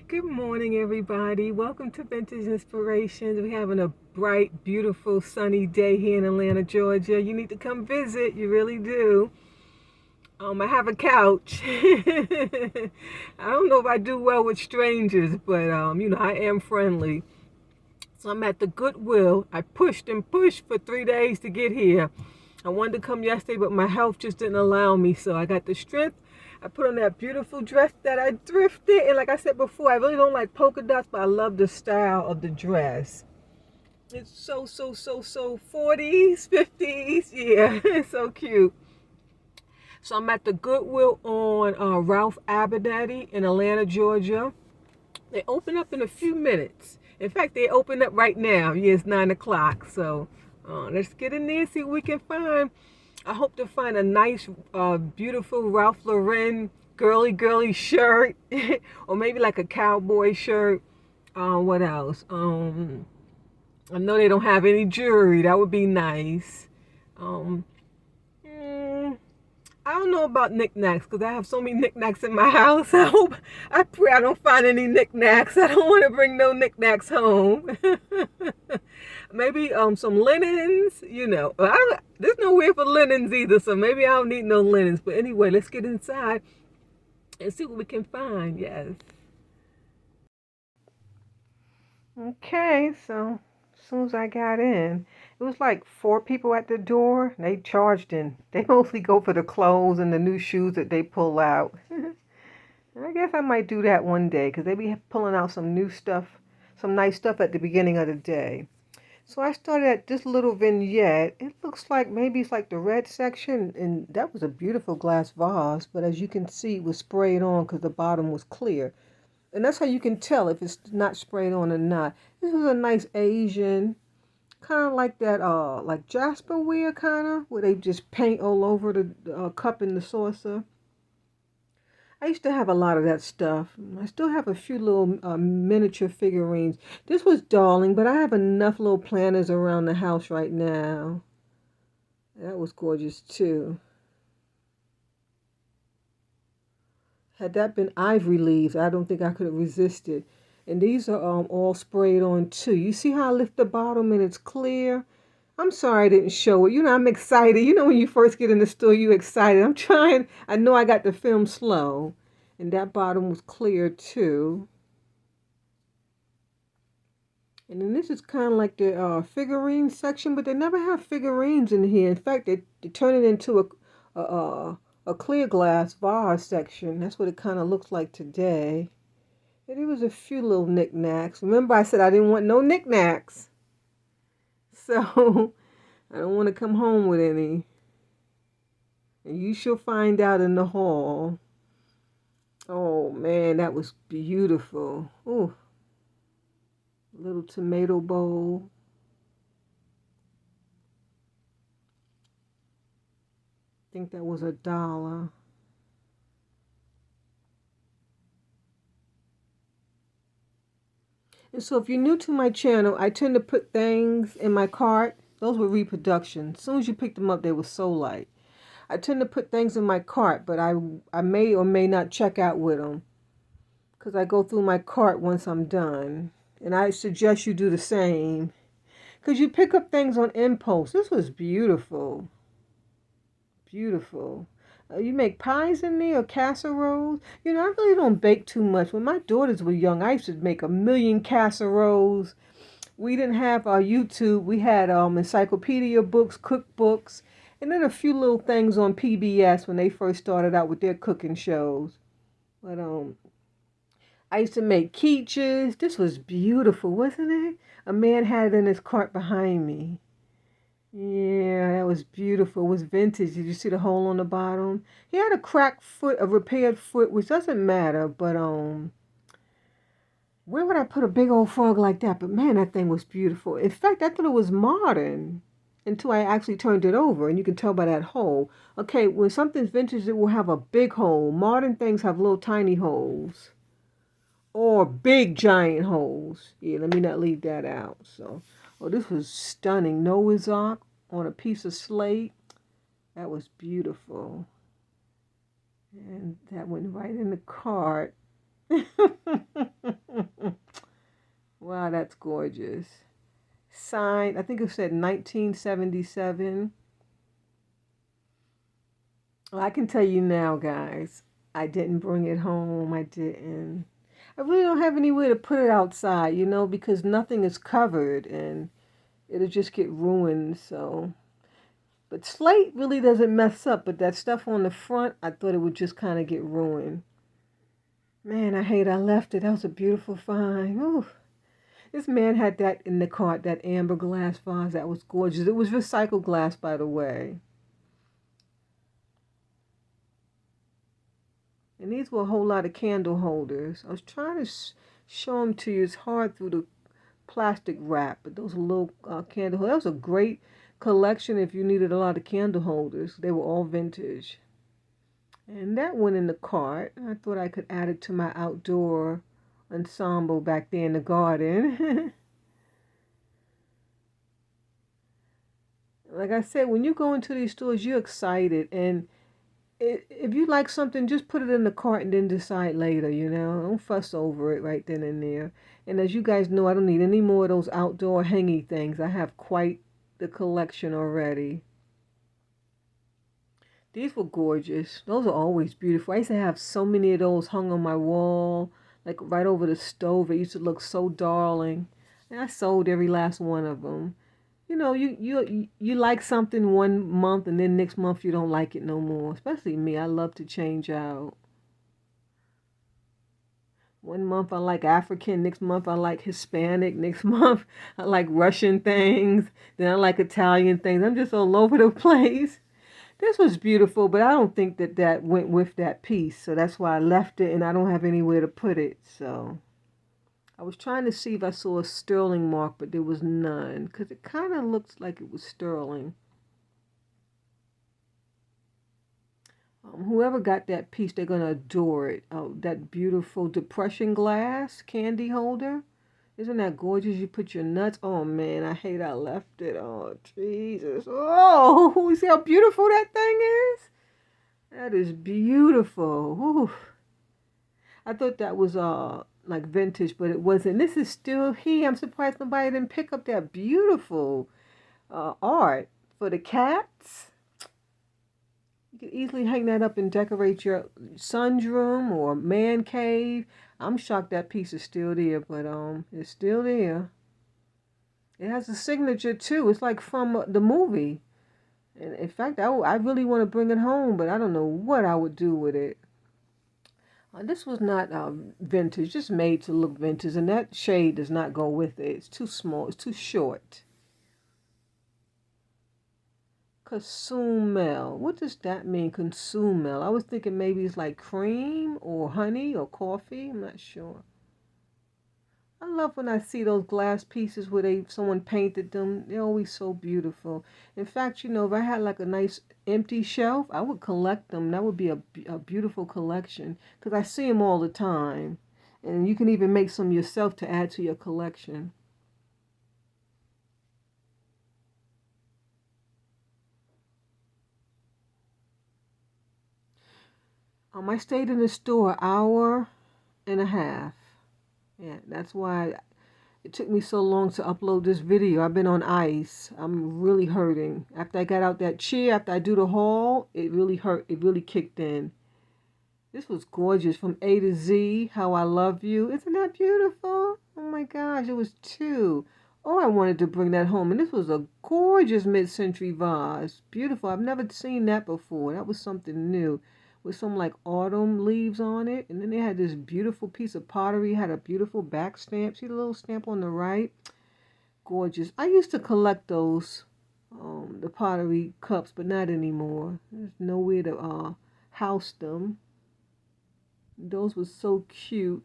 Good morning, everybody. Welcome to Vintage Inspirations. We're having a bright, beautiful, sunny day here in Atlanta, Georgia. You need to come visit. You really do. I have a couch. I don't know if I do well with strangers, but I am friendly. So I'm at the Goodwill. I pushed and pushed for 3 days to get here. I wanted to come yesterday, but my health just didn't allow me. So I got the strength. I put on that beautiful dress that I thrifted. And like I said before, I really don't like polka dots, but I love the style of the dress. It's so 40s, 50s. Yeah, it's so cute. So I'm at the Goodwill on Ralph Abernathy in Atlanta, Georgia. They open up in a few minutes. In fact, they open up right now. Yeah, it's 9 o'clock. So let's get in there and see what we can find. I hope to find a nice, beautiful Ralph Lauren girly shirt, or maybe like a cowboy shirt. What else? I know they don't have any jewelry. That would be nice. Um, mm, I don't know about knickknacks because I have so many knickknacks in my house. I pray I don't find any knickknacks. I don't want to bring no knickknacks home. Maybe some linens, there's nowhere for linens either, so maybe I don't need no linens. But anyway, let's get inside and see what we can find. Yes. Okay, so as soon as I got in, it was like four people at the door. They charged in. They mostly go for the clothes and the new shoes that they pull out. I guess I might do that one day because they be pulling out some new stuff, some nice stuff at the beginning of the day. So I started at this little vignette. It looks like maybe it's like the red section, and that was a beautiful glass vase, but as you can see, it was sprayed on because the bottom was clear. And that's how you can tell if it's not sprayed on or not. This was a nice Asian, kind of like that, like Jasperware kind of, where they just paint all over the cup and the saucer. I used to have a lot of that stuff. I still have a few little miniature figurines. This was darling, but I have enough little planters around the house right now. That was gorgeous too. Had that been ivory leaves, I don't think I could have resisted. And these are all sprayed on too. You see how I lift the bottom and it's clear? I'm sorry I didn't show it. I'm excited. When you first get in the store, you excited. I'm trying. I know I got the film slow. And that bottom was clear too. And then this is kind of like the figurine section, but they never have figurines in here. In fact, they turn it into a clear glass vase section. That's what it kind of looks like today. And there was a few little knickknacks. Remember I said I didn't want no knickknacks. So I don't want to come home with any. And you shall find out in the hall. Oh man, that was beautiful. Ooh, little tomato bowl. I think that was $1. And so if you're new to my channel, I tend to put things in my cart. Those were reproductions. As soon as you picked them up, they were so light. I tend to put things in my cart, but I may or may not check out with them because I go through my cart once I'm done. And I suggest you do the same because you pick up things on impulse. This was beautiful. Beautiful. You make pies in there or casseroles? I really don't bake too much. When my daughters were young, I used to make a million casseroles. We didn't have our YouTube. We had encyclopedia books, cookbooks, and then a few little things on PBS when they first started out with their cooking shows. But I used to make quiches. This was beautiful, wasn't it? A man had it in his cart behind me. Yeah, that was beautiful. It was vintage. Did you see the hole on the bottom? He had a cracked foot, a repaired foot, which doesn't matter, but where would I put a big old frog like that? But man, that thing was beautiful. In fact, I thought it was modern until I actually turned it over, and you can tell by that hole. Okay, when something's vintage, it will have a big hole. Modern things have little tiny holes. Or big giant holes. Yeah, let me not leave that out. So, oh, this was stunning. Noah's Ark on a piece of slate. That was beautiful. And that went right in the cart. That's gorgeous. Signed, I think it said 1977. Well, I can tell you now, guys, I didn't bring it home. I didn't. I really don't have anywhere to put it outside, because nothing is covered and it'll just get ruined. So, but slate really doesn't mess up, but that stuff on the front, I thought it would just kind of get ruined. Man, I hate I left it. That was a beautiful find. Ooh. This man had that in the cart, that amber glass vase. That was gorgeous. It was recycled glass, by the way. And these were a whole lot of candle holders. I was trying to show them to you. It's hard through the plastic wrap, but those little candle holders. That was a great collection if you needed a lot of candle holders. They were all vintage. And that went in the cart. I thought I could add it to my outdoor ensemble back there in the garden. Like I said, when you go into these stores, you're excited. And if you like something, just put it in the cart and then decide later, Don't fuss over it right then and there. And as you guys know, I don't need any more of those outdoor hangy things. I have quite the collection already. These were gorgeous. Those are always beautiful. I used to have so many of those hung on my wall, like right over the stove. It used to look so darling. And I sold every last one of them. You like something one month and then next month you don't like it no more. Especially me. I love to change out. One month I like African, next month I like Hispanic, next month I like Russian things, then I like Italian things. I'm just all over the place. This was beautiful, but I don't think that went with that piece. So that's why I left it, and I don't have anywhere to put it. So I was trying to see if I saw a sterling mark, but there was none, because it kind of looks like it was sterling. Whoever got that piece, they're going to adore it. Oh, that beautiful depression glass candy holder. Isn't that gorgeous? You put your nuts. Oh, man, I hate I left it. Oh, Jesus. Oh, you see how beautiful that thing is? That is beautiful. Ooh. I thought that was like vintage, but it wasn't. This is still here. I'm surprised nobody didn't pick up that beautiful art for the cats. You could easily hang that up and decorate your son's room or man cave. I'm shocked that piece is still there, but it's still there. It has a signature too. It's like from the movie. And in fact, I really want to bring it home, but I don't know what I would do with it. This was not vintage, just made to look vintage, and that shade does not go with it. It's too small. It's too short. Consumel. What does that mean, consumel? I was thinking maybe it's like cream or honey or coffee. I'm not sure. I love when I see those glass pieces where someone painted them. They're always so beautiful. In fact, if I had like a nice empty shelf, I would collect them. That would be a beautiful collection because I see them all the time. And you can even make some yourself to add to your collection. I stayed in the store an hour and a half. Yeah, that's why it took me so long to upload this video. I've been on ice. I'm really hurting. After I got out that chair, after I do the haul, it really hurt. It really kicked in. This was gorgeous from A to Z. How I Love You. Isn't that beautiful? Oh my gosh, it was 2. Oh, I wanted to bring that home. And this was a gorgeous mid-century vase. Beautiful. I've never seen that before. That was something new. With some like autumn leaves on it. And then they had this beautiful piece of pottery. Had a beautiful back stamp. See the little stamp on the right? Gorgeous. I used to collect those, the pottery cups, but not anymore. There's nowhere to house them. Those were so cute.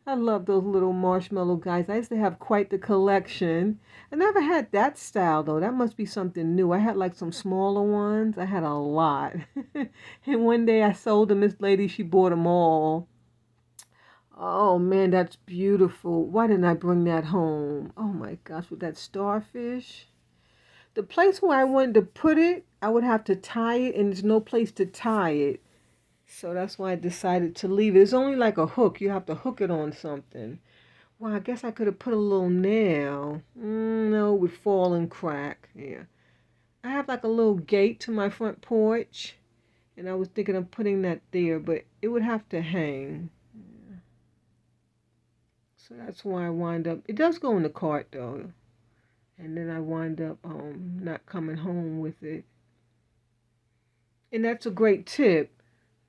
I love those little marshmallow guys. I used to have quite the collection. I never had that style, though. That must be something new. I had like some smaller ones. I had a lot. And one day I sold them. This lady, she bought them all. Oh, man, that's beautiful. Why didn't I bring that home? Oh, my gosh, with that starfish. The place where I wanted to put it, I would have to tie it, and there's no place to tie it. So that's why I decided to leave it. It's only like a hook. You have to hook it on something. Well, I guess I could have put a little nail. No, it would fall and crack. Yeah. I have like a little gate to my front porch, and I was thinking of putting that there, but it would have to hang. So that's why I wind up. It does go in the cart though, and then I wind up not coming home with it. And that's a great tip.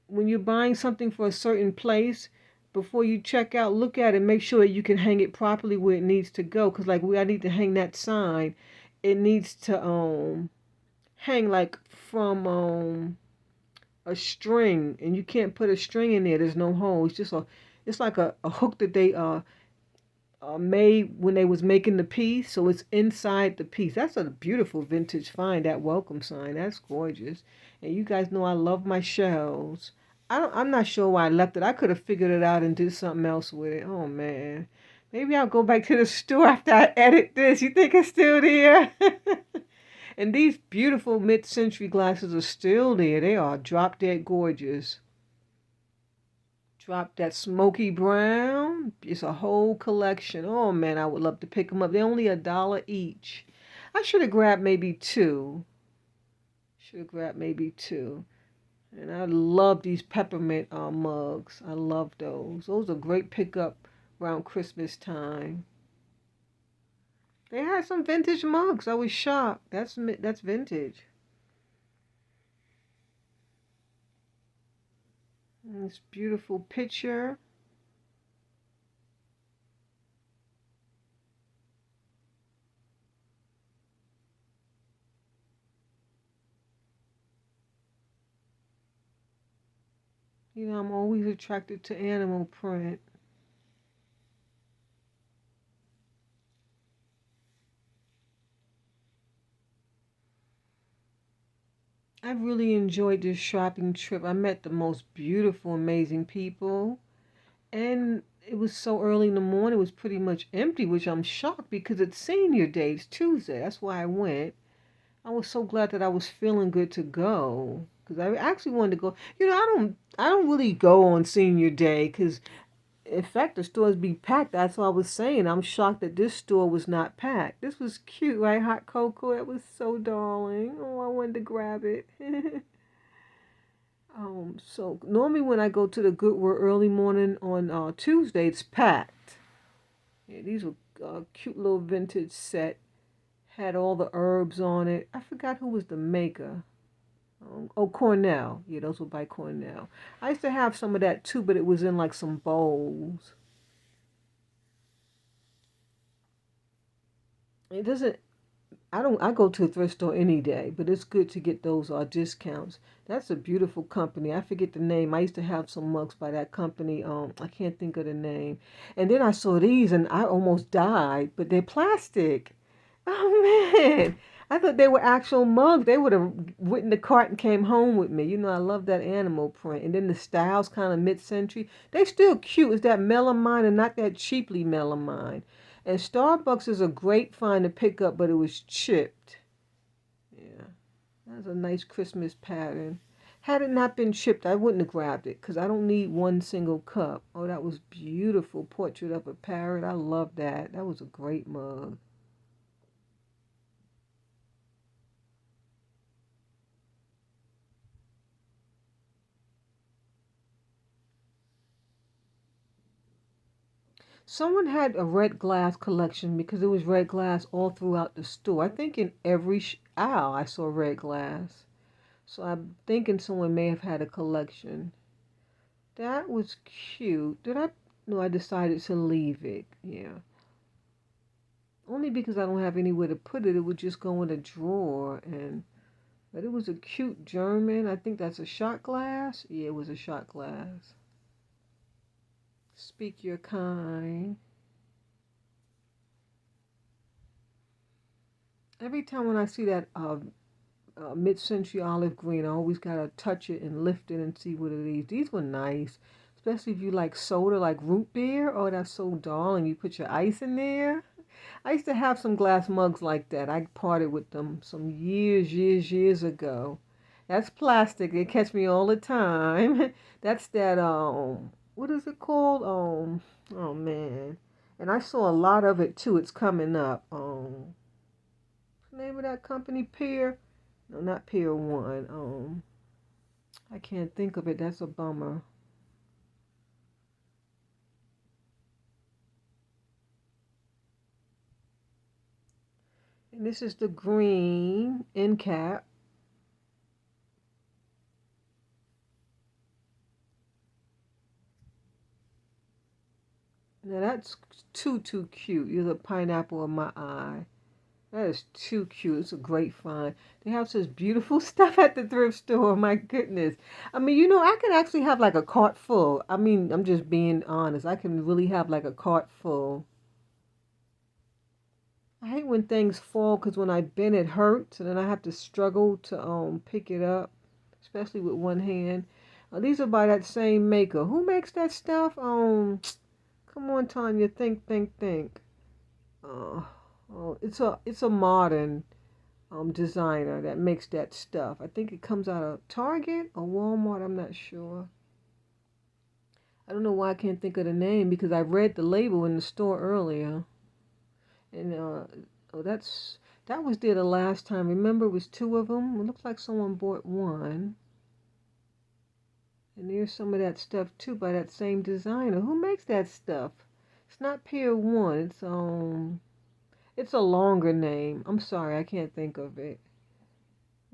When you're buying something for a certain place, before you check out, look at it, make sure that you can hang it properly where it needs to go. Cause like where I need to hang that sign, it needs to hang like from a string, and you can't put a string in there. There's no hole. It's just it's like a hook that they made when they was making the piece, so it's inside the piece. That's a beautiful vintage find. That welcome sign, that's gorgeous. And you guys know I love my shells. I'm not sure why I left it. I could have figured it out and did something else with it. Oh man, maybe I'll go back to the store after I edit this. You think it's still there? And these beautiful mid-century glasses are still there. They are drop dead gorgeous. Drop that smoky brown. It's a whole collection. Oh man, I would love to pick them up. They're only $1 each. I should have grabbed maybe two. Should have grabbed maybe two. And I love these peppermint mugs. I love those. Those are great pickup around Christmas time. They had some vintage mugs. I was shocked. That's vintage. And this beautiful picture. You know, I'm always attracted to animal print. I really enjoyed this shopping trip. I met the most beautiful, amazing people. And it was so early in the morning, it was pretty much empty, which I'm shocked because it's senior day. It's Tuesday. That's why I went. I was so glad that I was feeling good to go because I actually wanted to go. You know, I don't really go on senior day because in fact the stores be packed. That's what I was saying. I'm shocked that this store was not packed. This was cute, right? Hot cocoa. It was so darling. Oh, I wanted to grab it. So normally when I go to the Goodwill early morning on Tuesday, it's packed. Yeah, these were cute little vintage set. Had all the herbs on it. I forgot who was the maker. Oh, Cornell. Yeah, those were by Cornell. I used to have some of that too, but it was in like some bowls. It doesn't. I go to a thrift store any day, but it's good to get those discounts. That's a beautiful company. I forget the name. I used to have some mugs by that company. I can't think of the name. And then I saw these and I almost died, but they're plastic. Oh man. I thought they were actual mugs. They would have written the cart and came home with me. You know, I love that animal print. And then the styles kind of mid-century. They still cute. It's that melamine and not that cheaply melamine. And Starbucks is a great find to pick up, but it was chipped. Yeah, that's a nice Christmas pattern. Had it not been chipped, I wouldn't have grabbed it because I don't need one single cup. Oh, that was beautiful. Portrait of a parrot. I love that. That was a great mug. Someone had a red glass collection because there was red glass all throughout the store. I think in every aisle I saw red glass. So I'm thinking someone may have had a collection. That was cute. Did I? No, I decided to leave it. Yeah. Only because I don't have anywhere to put it. It would just go in a drawer. But it was a cute German. I think that's a shot glass. Yeah, it was a shot glass. Speak your kind. Every time when I see that mid-century olive green, I always gotta touch it and lift it and see what it is. These were nice, especially if you like soda, like root beer. Oh, that's so darling. You put your ice in there. I used to have some glass mugs like that. I parted with them some years ago. That's plastic. They catch me all the time. That's that what is it called? Oh man. And I saw a lot of it too. It's coming up. What's the name of that company? Pier? No, not Pier One. I can't think of it. That's a bummer. And this is the green end cap. Now that's too cute. You're the pineapple of my eye. That is too cute. It's a great find. They have such beautiful stuff at the thrift store. My goodness. I mean, you know, I can actually have like a cart full. I mean, I'm just being honest. I can really have like a cart full. I hate when things fall because when I bend it hurts and then I have to struggle to pick it up, especially with one hand. These are by that same maker. Who makes that stuff? Come on, Tanya. Think. Uh, it's a modern designer that makes that stuff. I think it comes out of Target or Walmart. I'm not sure. I don't know why I can't think of the name because I read the label in the store earlier. And oh, that was there the last time. Remember, it was two of them. It looks like someone bought one. And there's some of that stuff too by that same designer. Who makes that stuff? It's not Pier One. It's a longer name. I'm sorry, I can't think of it.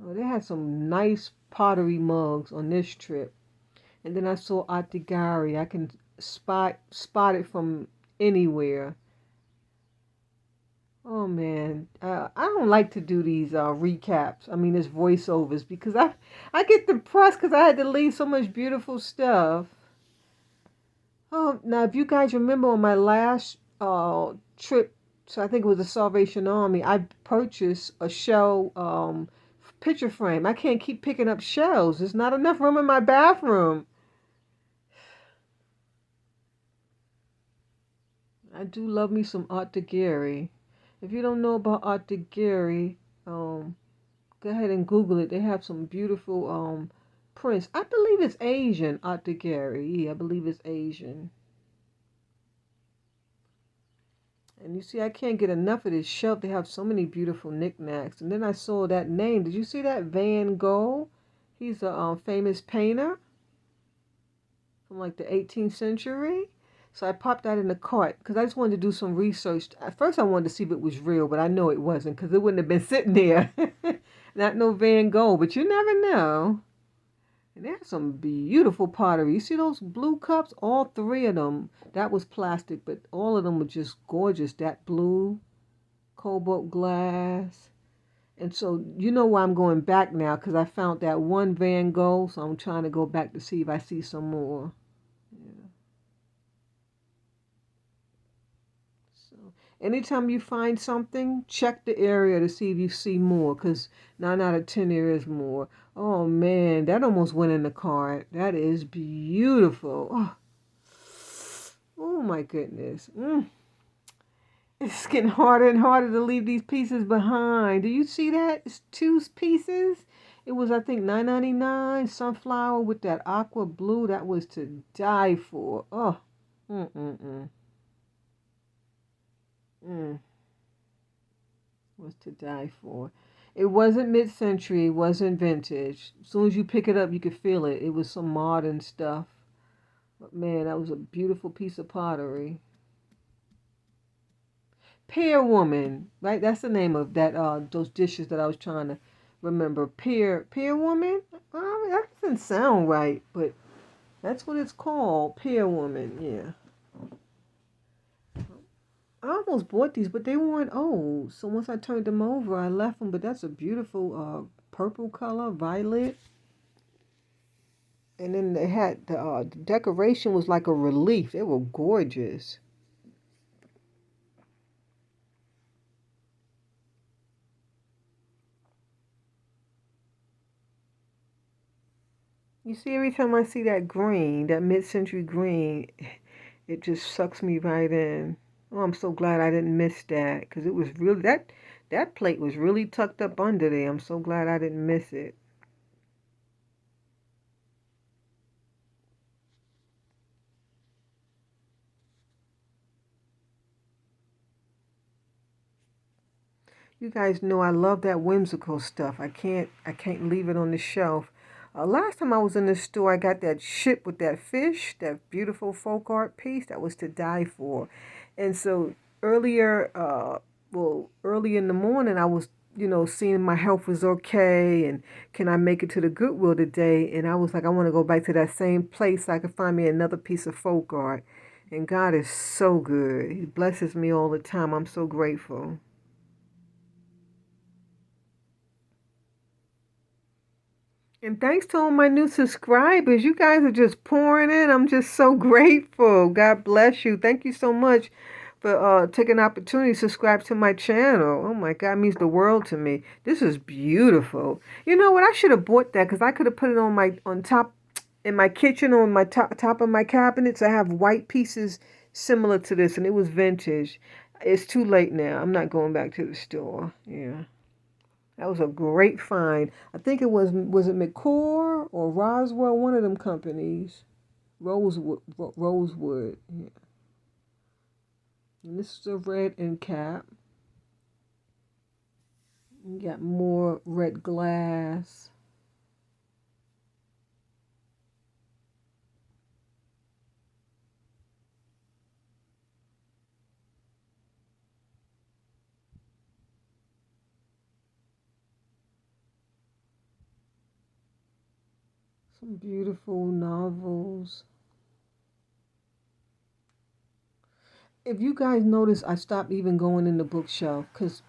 Oh, they had some nice pottery mugs on this trip. And then I saw Attigari. I can spot it from anywhere. Oh man, I don't like to do these recaps. I mean, it's voiceovers because I get depressed because I had to leave so much beautiful stuff. Oh, now if you guys remember on my last trip, so I think it was the Salvation Army, I purchased a shell picture frame. I can't keep picking up shells. There's not enough room in my bathroom. I do love me some Art Deguerre. If you don't know about Art Deguerre, go ahead and Google it. They have some beautiful prints. I believe it's Asian, Art Deguerre. Yeah, I believe it's Asian. And you see, I can't get enough of this shelf. They have so many beautiful knickknacks. And then I saw that name. Did you see that? Van Gogh. He's a famous painter from like the 18th century. So I popped that in the cart because I just wanted to do some research. At first, I wanted to see if it was real, but I know it wasn't because it wouldn't have been sitting there. Not no Van Gogh, but you never know. And they have some beautiful pottery. You see those blue cups? All three of them. That was plastic, but all of them were just gorgeous. That blue, cobalt glass. And so you know why I'm going back now because I found that one Van Gogh. So I'm trying to go back to see if I see some more. Yeah. So anytime you find something, check the area to see if you see more because 9 out of 10 there is more. Oh man, that almost went in the cart. That is beautiful. Oh my goodness. It's getting harder and harder to leave these pieces behind. Do you see that? It's 2 pieces. It was, I think, $9.99. Sunflower with that aqua blue. That was to die for. Oh. Mm. Was to die for. It wasn't mid-century. It wasn't vintage. As soon as you pick it up, you could feel it. It was some modern stuff. But man, that was a beautiful piece of pottery. Pear Woman, right? That's the name of that. Those dishes that I was trying to remember. Pear Woman. That doesn't sound right, but that's what it's called. Pear Woman. Yeah. I almost bought these, but they weren't old. So once I turned them over, I left them. But that's a beautiful purple color, violet. And then they had the decoration was like a relief. They were gorgeous. You see, every time I see that green, that mid-century green, it just sucks me right in. Oh, I'm so glad I didn't miss that because it was really that plate was really tucked up under there. I'm so glad I didn't miss it. You guys know I love that whimsical stuff. I can't leave it on the shelf. Last time I was in the store, I got that ship with that fish, that beautiful folk art piece that was to die for. And so earlier, early in the morning, I was, seeing my health was okay and can I make it to the Goodwill today? And I was like, I want to go back to that same place so I could find me another piece of folk art. And God is so good. He blesses me all the time. I'm so grateful. And thanks to all my new subscribers. You guys are just pouring in. I'm just so grateful. God bless you. Thank you so much for taking the opportunity to subscribe to my channel. Oh my God, it means the world to me. This is beautiful. You know what? I should have bought that because I could have put it on top in my kitchen on my top of my cabinets. I have white pieces similar to this, and it was vintage. It's too late now. I'm not going back to the store. Yeah. That was a great find. I think it was it McCore or Roswell, one of them companies. Rosewood. Yeah. And this is a red end cap. You got more red glass. Some beautiful novels. If you guys notice, I stopped even going in the bookshelf because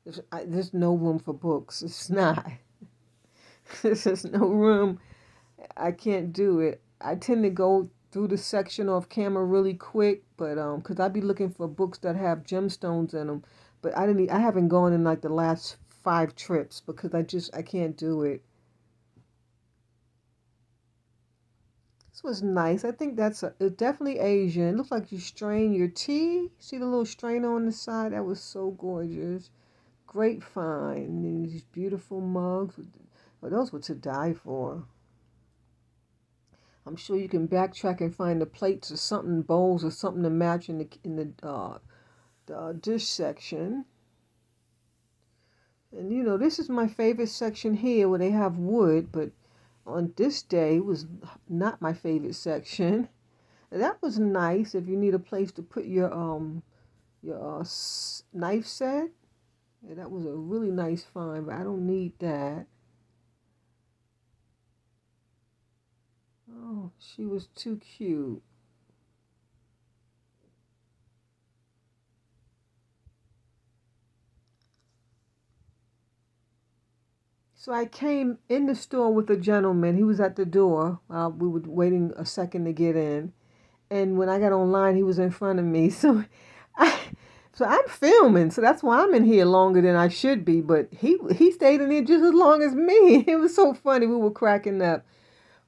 there's no room for books. It's not. There's no room. I can't do it. I tend to go through the section off camera really quick, but because I be looking for books that have gemstones in them. But I haven't gone in like the last 5 trips because I can't do it. This was nice. I think it's definitely Asian. It looks like you strain your tea. See the little strainer on the side? That was so gorgeous. Great find. And these beautiful mugs. Well, those were to die for. I'm sure you can backtrack and find the plates or something, bowls or something to match in the dish section. And this is my favorite section here where they have wood, but on this day was not my favorite section. That was nice if you need a place to put your knife set. Yeah, that was a really nice find, but I don't need that. Oh, she was too cute. So I came in the store with a gentleman. He was at the door while we were waiting a second to get in. And when I got online, he was in front of me. I, so I'm filming. So that's why I'm in here longer than I should be. But he stayed in there just as long as me. It was so funny. We were cracking up.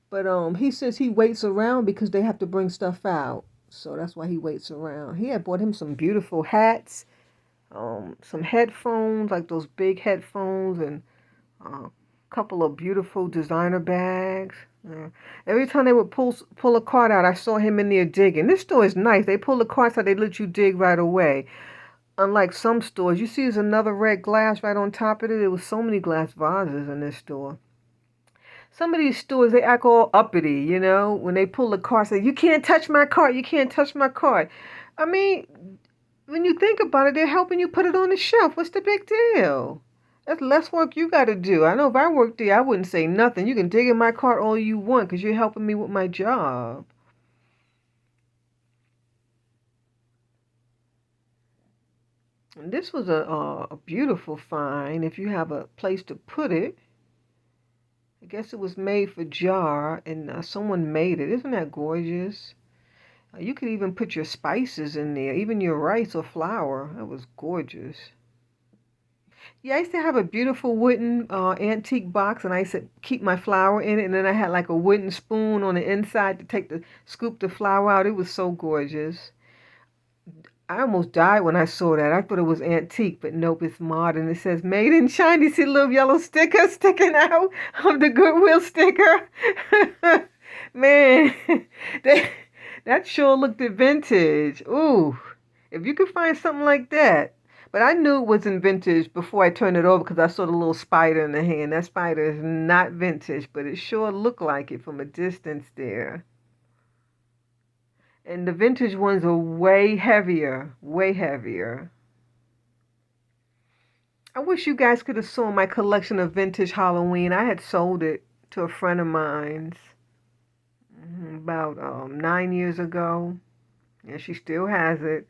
But he says he waits around because they have to bring stuff out. So that's why he waits around. He had bought him some beautiful hats, some headphones, like those big headphones, and a couple of beautiful designer bags. Every time they would pull a cart out, I saw him in there digging. This store is nice. They pull the carts out, they let you dig right away. Unlike some stores, you see there's another red glass right on top of it. There was so many glass vases in this store. Some of these stores, they act all uppity, when they pull the cart, say, you can't touch my cart, you can't touch my cart. I mean, when you think about it, they're helping you put it on the shelf. What's the big deal? That's less work you got to do. I know if I worked there, I wouldn't say nothing. You can dig in my cart all you want because you're helping me with my job. And this was a beautiful find if you have a place to put it. I guess it was made for jar, and someone made it. Isn't that gorgeous? You could even put your spices in there, even your rice or flour. That was gorgeous. Yeah, I used to have a beautiful wooden antique box, and I used to keep my flour in it, and then I had like a wooden spoon on the inside to scoop the flour out. It was so gorgeous. I almost died when I saw that. I thought it was antique, but nope, it's modern. It says made in China. You see the little yellow sticker sticking out of the Goodwill sticker? Man, that sure looked vintage. Ooh, if you could find something like that. But I knew it wasn't vintage before I turned it over because I saw the little spider in the hand. That spider is not vintage, but it sure looked like it from a distance there. And the vintage ones are way heavier, way heavier. I wish you guys could have saw my collection of vintage Halloween. I had sold it to a friend of mine's about 9 years ago, and she still has it.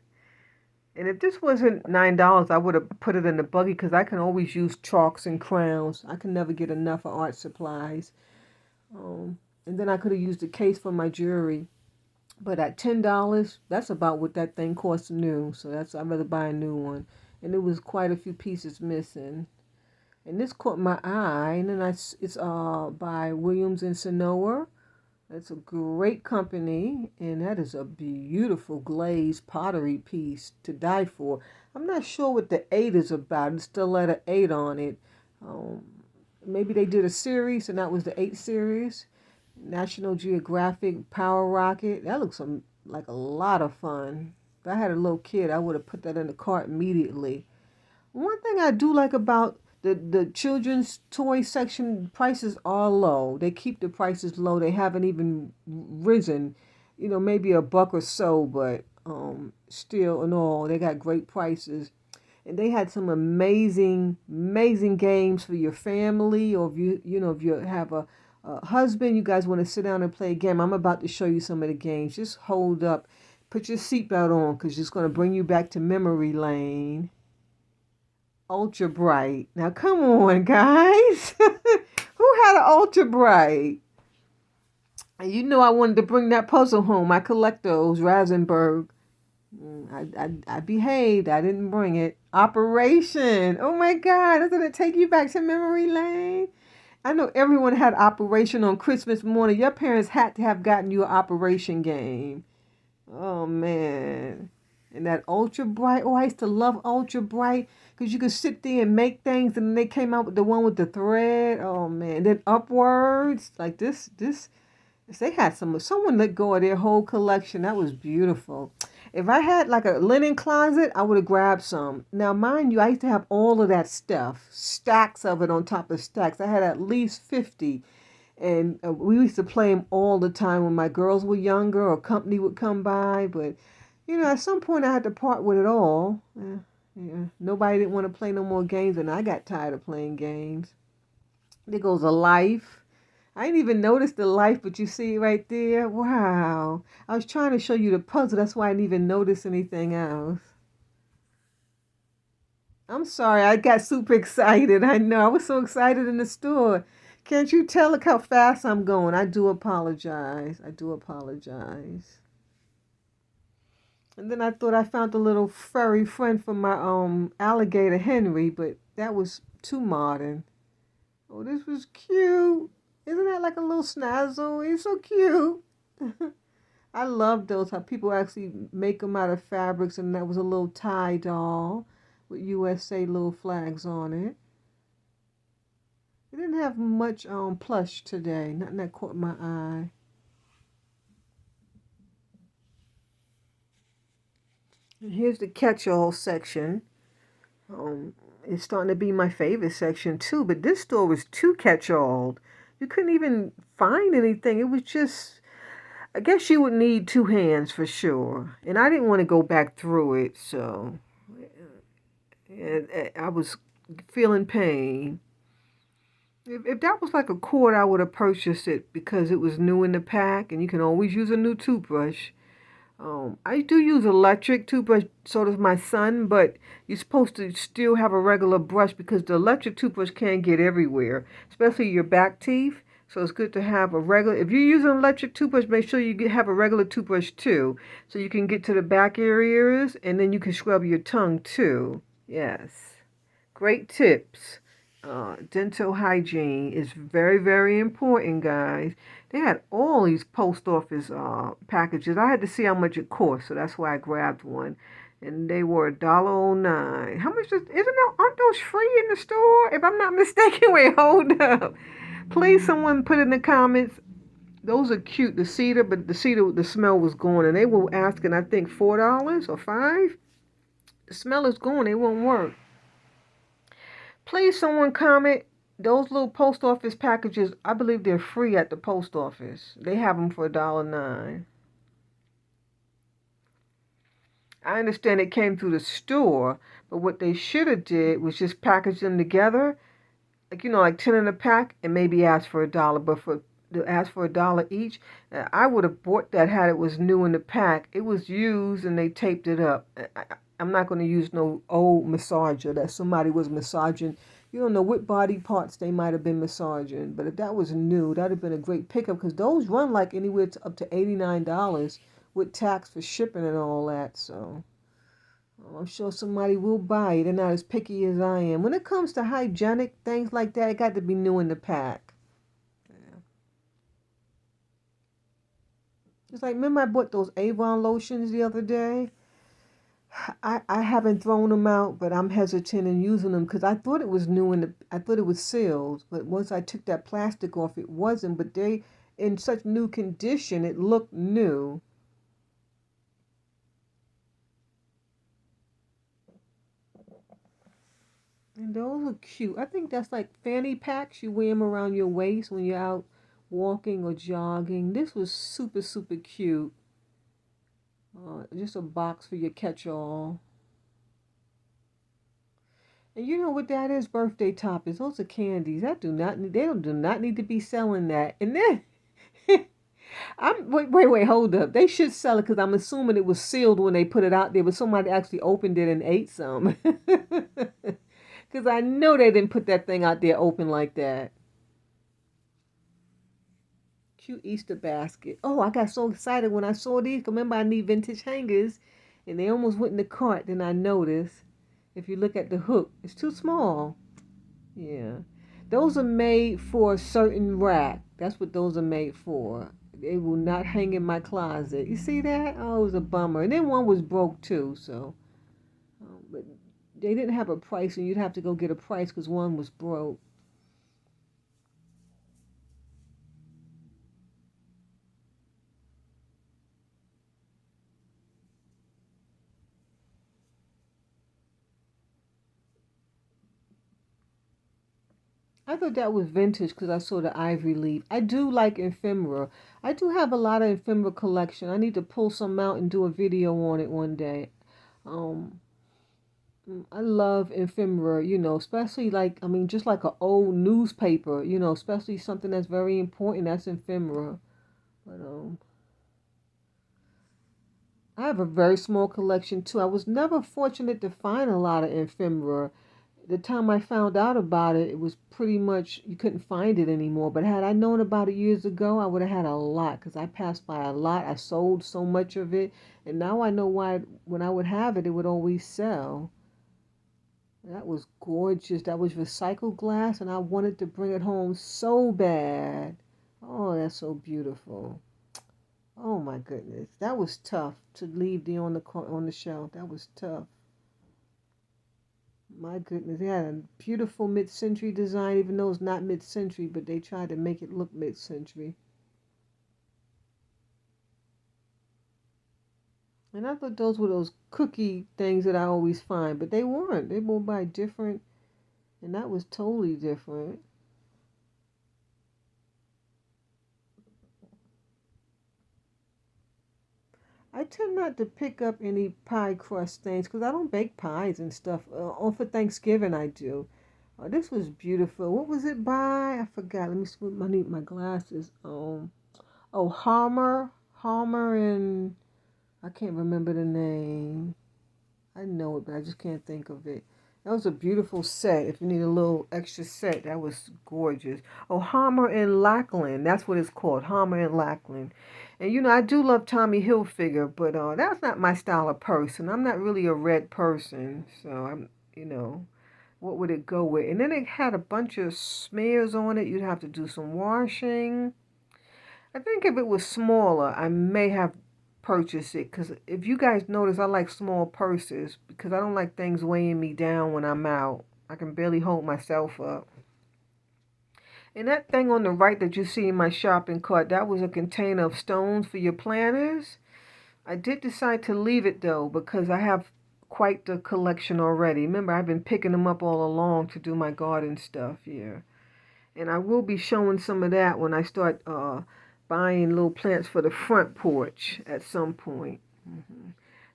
And if this wasn't $9, I would have put it in the buggy because I can always use chalks and crowns. I can never get enough of art supplies. And then I could have used the case for my jewelry. But at $10, that's about what that thing costs new. So I'd rather buy a new one. And there was quite a few pieces missing. And this caught my eye. And then it's by Williams and Sonoma. It's a great company, and that is a beautiful glazed pottery piece to die for. I'm not sure what the 8 is about. It's the letter 8 on it. Maybe they did a series, and that was the 8 series. National Geographic Power Rocket. That looks like a lot of fun. If I had a little kid, I would have put that in the cart immediately. One thing I do like about the children's toy section, prices are low. They keep the prices low. They haven't even risen, maybe a buck or so, but still in all, they got great prices. And they had some amazing, amazing games for your family, or if you have a husband, you guys want to sit down and play a game. I'm about to show you some of the games. Just hold up. Put your seatbelt on because it's going to bring you back to memory lane. Ultra Bright. Now come on, guys. Who had an Ultra Bright? And I wanted to bring that puzzle home. I collect those, Rasenberg. I behaved. I didn't bring it. Operation. Oh my God. Doesn't it take you back to memory lane? I know everyone had Operation on Christmas morning. Your parents had to have gotten you an Operation game. Oh man. And that Ultra Bright. Oh, I used to love Ultra Bright because you could sit there and make things. And then they came out with the one with the thread. Oh man. And then Upwards. Like this. They had someone let go of their whole collection. That was beautiful. If I had like a linen closet, I would have grabbed some. Now, mind you, I used to have all of that stuff. Stacks of it on top of stacks. I had at least 50. And we used to play them all the time when my girls were younger or company would come by. But at some point I had to part with it all. Nobody didn't want to play no more games, and I got tired of playing games. There goes a life. I didn't even notice the life, but you see it right there. Wow. I was trying to show you the puzzle. That's why I didn't even notice anything else. I'm sorry. I got super excited. I know. I was so excited in the store. Can't you tell? Look how fast I'm going. I do apologize. And then I thought I found a little furry friend for my alligator Henry, but that was too modern. Oh, this was cute. Isn't that like a little snazzle? He's so cute. I love those, how people actually make them out of fabrics, and that was a little tie doll with USA little flags on it. It didn't have much plush today. Nothing that caught my eye. And here's the catch-all section. It's starting to be my favorite section too, but this store was too catch-all. You couldn't even find anything. It was just, I guess you would need 2 hands for sure. And I didn't want to go back through it, so I was feeling pain. If that was like a cord, I would have purchased it because it was new in the pack, and you can always use a new toothbrush. I do use electric toothbrush, so does my son, but you're supposed to still have a regular brush because the electric toothbrush can't get everywhere, especially your back teeth. So it's good to have a regular, if you're using an electric toothbrush, make sure you have a regular toothbrush too, so you can get to the back areas, and then you can scrub your tongue too. Yes. Great tips. Dental hygiene is very, very important, guys. They had all these post office packages. I had to see how much it cost, so that's why I grabbed one. And they were $1.09. How much aren't those free in the store? If I'm not mistaken, wait, hold up. Please, someone put in the comments. Those are cute, the cedar, but the smell was gone. And they were asking, I think, $4 or $5. the smell is gone. It won't work. Please, someone comment. Those little post office packages, I believe they're free at the post office. They have them for $1.09. I understand it came through the store, but what they should have did was just package them together, like, you know, like 10 in a pack, and maybe ask for $1. But to ask for $1 each, I would have bought that had it was new in the pack. It was used and they taped it up. I'm not going to use no old massager that somebody was massaging. You don't know what body parts they might have been massaging, but if that was new, that'd have been a great pickup because those run like anywhere to up to $89 with tax for shipping and all that. So I'm sure somebody will buy it. They're not as picky as I am. When it comes to hygienic things like that, it got to be new in the pack. Yeah. It's like, remember I bought those Avon lotions the other day? I haven't thrown them out, but I'm hesitant in using them because I thought it was new I thought it was sealed. But once I took that plastic off, it wasn't. But they, in such new condition, it looked new. And those are cute. I think that's like fanny packs. You wear them around your waist when you're out walking or jogging. This was super, super cute. Just a box for your catch-all. And you know what that is? Birthday toppers. Those are candies. They do not need to be selling that. And then wait, hold up. They should sell it because I'm assuming it was sealed when they put it out there, but somebody actually opened it and ate some. Because I know they didn't put that thing out there open like that. Cute Easter basket. Oh, I got so excited when I saw these. Remember, I need vintage hangers, and they almost went in the cart. Then I noticed, if you look at the hook, it's too small. Yeah. Those are made for a certain rack. That's what those are made for. They will not hang in my closet. You see that? Oh, it was a bummer. And then one was broke too, so. But they didn't have a price, and you'd have to go get a price because one was broke. I thought that was vintage because I saw the ivory leaf. I do like ephemera. I do have a lot of ephemera collection. I need to pull some out and do a video on it one day. Um, I love ephemera, you know, especially like, I mean, just like an old newspaper, you know, especially something that's very important, that's ephemera. But I have a very small collection too. I was never fortunate to find a lot of ephemera. The time I found out about it, it was pretty much, you couldn't find it anymore. But had I known about it years ago, I would have had a lot because I passed by a lot. I sold so much of it. And now I know why when I would have it, it would always sell. That was gorgeous. That was recycled glass, and I wanted to bring it home so bad. Oh, that's so beautiful. Oh my goodness, that was tough to leave the on the shelf. That was tough. My goodness, they had a beautiful mid-century design, even though it's not mid-century, but they tried to make it look mid-century. And I thought those were those cookie things that I always find, but they weren't. They were by different, and that was totally different. I tend not to pick up any pie crust things because I don't bake pies and stuff. On for Thanksgiving I do. This was beautiful. What was it by? I forgot. Let me see. I need my glasses. Oh, Harmer, and I can't remember the name. I know it, but I just can't think of it. That was a beautiful set. If you need a little extra set, that was gorgeous. Oh, Harmer and Lackland. That's what it's called. Harmer and Lackland. And you know, I do love Tommy Hilfiger, but that's not my style of person. I'm not really a red person, so I'm, you know, what would it go with? And then it had a bunch of smears on it. You'd have to do some washing. I think if it was smaller, I may have purchased it. Because if you guys notice, I like small purses because I don't like things weighing me down when I'm out. I can barely hold myself up. And that thing on the right that you see in my shopping cart, that was a container of stones for your planters. I did decide to leave it though because I have quite the collection already. Remember, I've been picking them up all along to do my garden stuff here. And I will be showing some of that when I start buying little plants for the front porch at some point.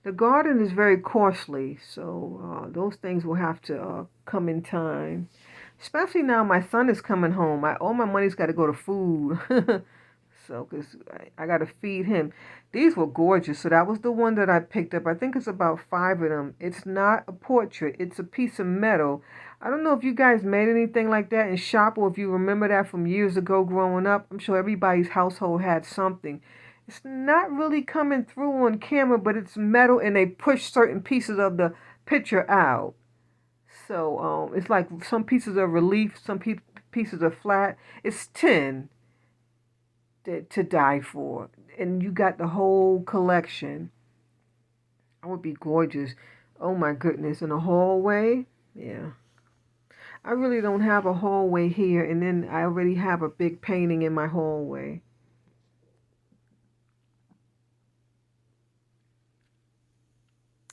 The garden is very costly, so those things will have to come in time. Especially now my son is coming home. All my money's got to go to food. So, because I got to feed him. These were gorgeous. So that was the one that I picked up. I think it's about 5 of them. It's not a portrait. It's a piece of metal. I don't know if you guys made anything like that in shop or if you remember that from years ago growing up. I'm sure everybody's household had something. It's not really coming through on camera, but it's metal and they push certain pieces of the picture out. So it's like some pieces are relief, some pieces are flat. It's tin to die for. And you got the whole collection. That would be gorgeous. Oh my goodness. In a hallway? Yeah. I really don't have a hallway here, and then I already have a big painting in my hallway.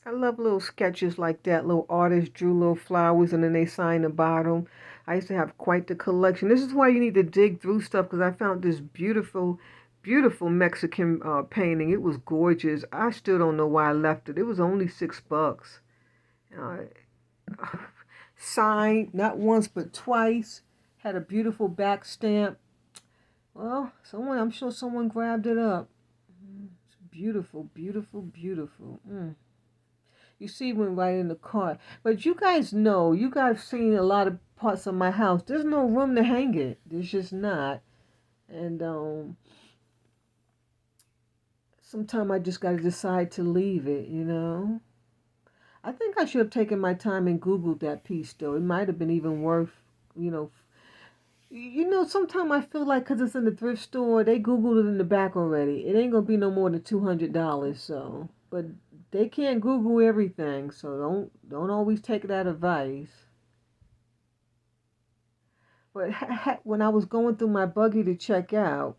I love little sketches like that. Little artists drew little flowers and then they signed the bottom. I used to have quite the collection. This is why you need to dig through stuff, because I found this beautiful, beautiful Mexican painting. It was gorgeous. I still don't know why I left it. It was only $6. Uh, Signed, not once but twice. Had a beautiful back stamp. Well, I'm sure someone grabbed it up. It's beautiful, beautiful, beautiful. You see when right in the car. But you guys know, you guys seen a lot of parts of my house. There's no room to hang it. There's just not. And sometimes I just got to decide to leave it, you know. I think I should have taken my time and Googled that piece, though. It might have been even worth, you know. Sometimes I feel like because it's in the thrift store, they Googled it in the back already. It ain't going to be no more than $200, so. But they can't Google everything, so don't always take that advice. But when I was going through my buggy to check out,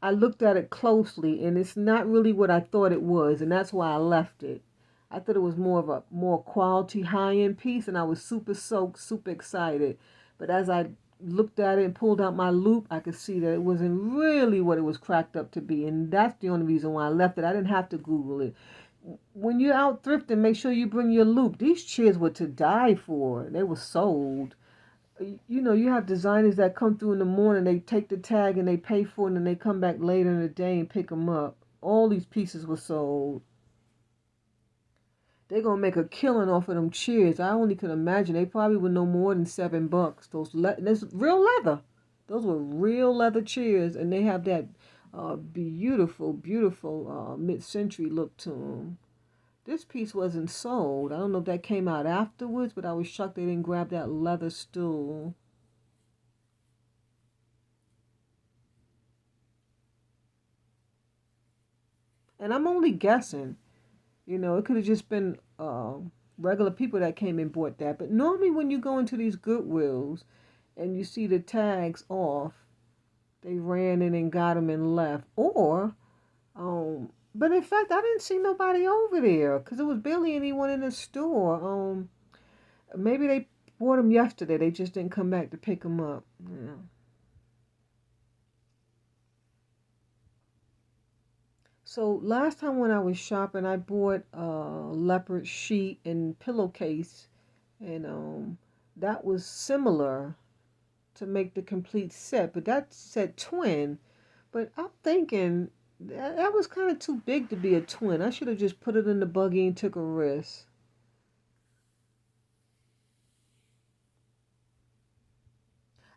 I looked at it closely, and it's not really what I thought it was, and that's why I left it. I thought it was more of a more quality, high-end piece, and I was super stoked, super excited. But as I looked at it and pulled out my loop, I could see that it wasn't really what it was cracked up to be, and that's the only reason why I left it. I didn't have to Google it. When you're out thrifting, make sure you bring your loop. These chairs were to die for. They were sold. You have designers that come through in the morning, they take the tag and they pay for it, and they come back later in the day and pick them up. All these pieces were sold. They're going to make a killing off of them chairs. I only can imagine. They probably were no more than $7. That's real leather. Those were real leather chairs, and they have that beautiful, beautiful mid-century look to them. This piece wasn't sold. I don't know if that came out afterwards, but I was shocked they didn't grab that leather stool. And I'm only guessing. It could have just been regular people that came and bought that. But normally when you go into these Goodwills and you see the tags off, they ran in and got them and left. But in fact, I didn't see nobody over there because there was barely anyone in the store. Maybe they bought them yesterday. They just didn't come back to pick them up. Yeah. So last time when I was shopping, I bought a leopard sheet and pillowcase, and that was similar to make the complete set. But that said twin. But I'm thinking that was kind of too big to be a twin. I should have just put it in the buggy and took a risk.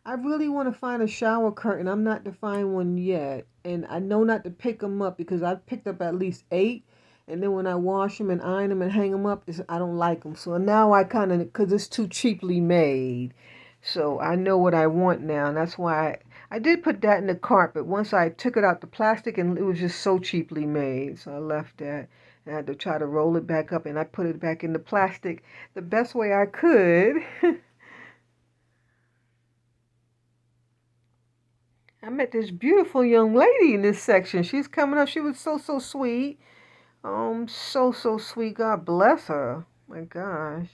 I really want to find a shower curtain. I'm not to find one yet. And I know not to pick them up because I've picked up at least 8. And then when I wash them and iron them and hang them up, I don't like them. So now I kind of, because it's too cheaply made. So I know what I want now. And that's why I did put that in the cart. But once I took it out the plastic, and it was just so cheaply made. So I left that. And I had to try to roll it back up. And I put it back in the plastic the best way I could. I met this beautiful young lady in this section. She's coming up. She was so sweet. So sweet. God bless her. My gosh.